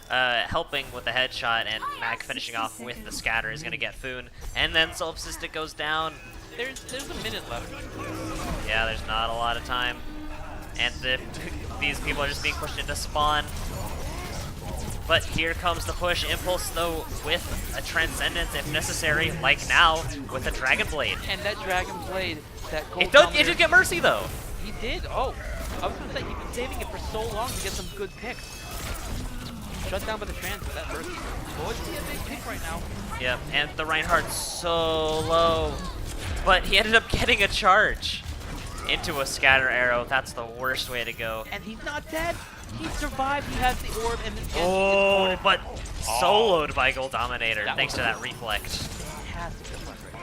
helping with the headshot, and Mag finishing off with the scatter is going to get Foon. And then Solipsistic goes down. There's a minute left. Yeah, there's not a lot of time. And these people are just being pushed into spawn. But here comes the push. Impulse, though, with a Transcendence if necessary, like now, with a Dragon Blade. And that Dragon Blade, that gold It did get Mercy, though. He did. Oh, I was gonna say he's been saving it for so long to get some good picks. shut down by the trans, but that Mercy would be a big pick right now. Yep, and the Reinhardt's so low. But he ended up getting a charge into a scatter arrow. That's the worst way to go. And he's not dead. He survived. He has the orb, and then Oh, but soloed by Gold Dominator, That thanks was to that reflect. fantastic reflect right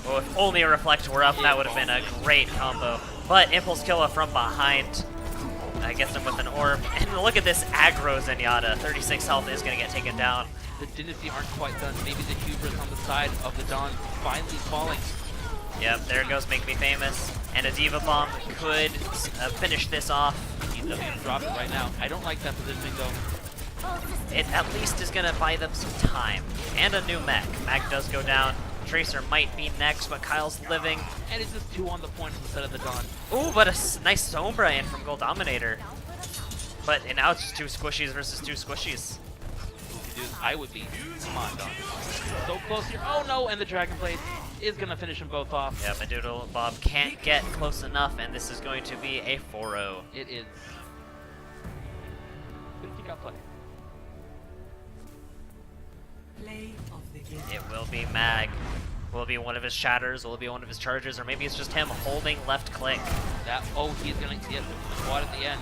Oh, if only a reflect were up, that would have been a great combo. But Impulse Killa from behind gets him with an orb. And look at this aggro Zenyatta. 36 health is going to get taken down. The Dynasty aren't quite done. Maybe the hubris on the side of the Dawn finally falling. Yep, there goes Make Me Famous. And a Diva Bomb could finish this off. He's just gonna drop it right now. I don't like that positioning though. It at least is going to buy them some time. And a new mech. Mag does go down. Tracer might be next, but Kyle's living. And it's just 2 on the point instead of the Dawn. Ooh, but a nice Sombra in from Gold Dominator. But and now it's just 2 squishies versus 2 squishies. Dude, I would be. Come on, Dawn. So close here. Oh no, and the Dragon Blade is gonna finish them both off. Yep, Doodle Bob can't get close enough, and this is going to be a 4-0. It is. Who do you think I'll play? Play of the game. It will be Mag. Will it be one of his shatters? Will it be one of his charges? Or maybe it's just him holding left click. That. Oh, he's gonna get the squad at the end,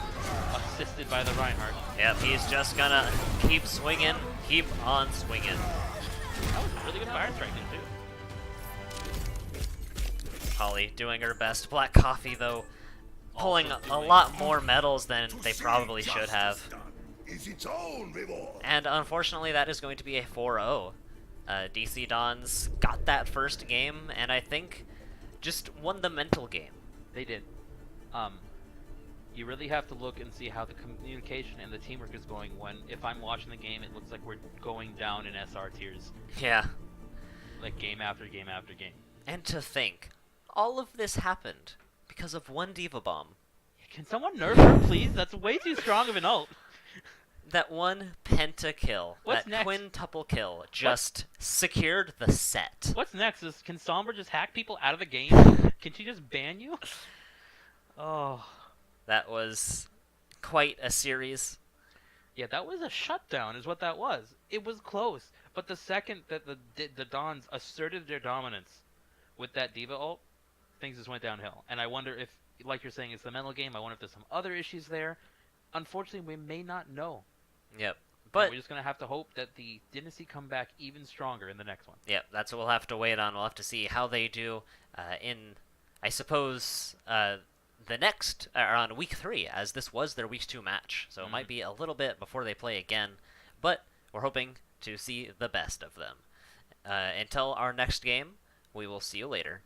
assisted by the Reinhardt. Yep, he's just gonna keep swinging, keep on swinging. That was a really good fire striking too. Holly doing her best. Black Coffee, though, pulling a lot more medals than they probably should have. And unfortunately, that is going to be a 4-0. DC Dons got that first game, and I think just won the mental game. They did. You really have to look and see how the communication and the teamwork is going when, if I'm watching the game, it looks like we're going down in SR tiers. Yeah. Like game after game after game. And to think, all of this happened because of one Diva Bomb. Can someone nerf her, please? That's way too strong of an ult. That one pentakill, What's that next? quintuple kill, just secured the set. What's next? Can Sombra just hack people out of the game? Can she just ban you? Oh. That was quite a series. Yeah, that was a shutdown is what that was. It was close. But the second that the Dons asserted their dominance with that Diva ult, things just went downhill. And I wonder if, like you're saying, it's the mental game. I wonder if there's some other issues there. Unfortunately, we may not know. Yep. But But we're just going to have to hope that the Dynasty come back even stronger in the next one. yep, that's what we'll have to wait on. We'll have to see how they do in, I suppose, the next, or on week 3, as this was their week 2 match. So it might be a little bit before they play again, but we're hoping to see the best of them. Until our next game, we will see you later.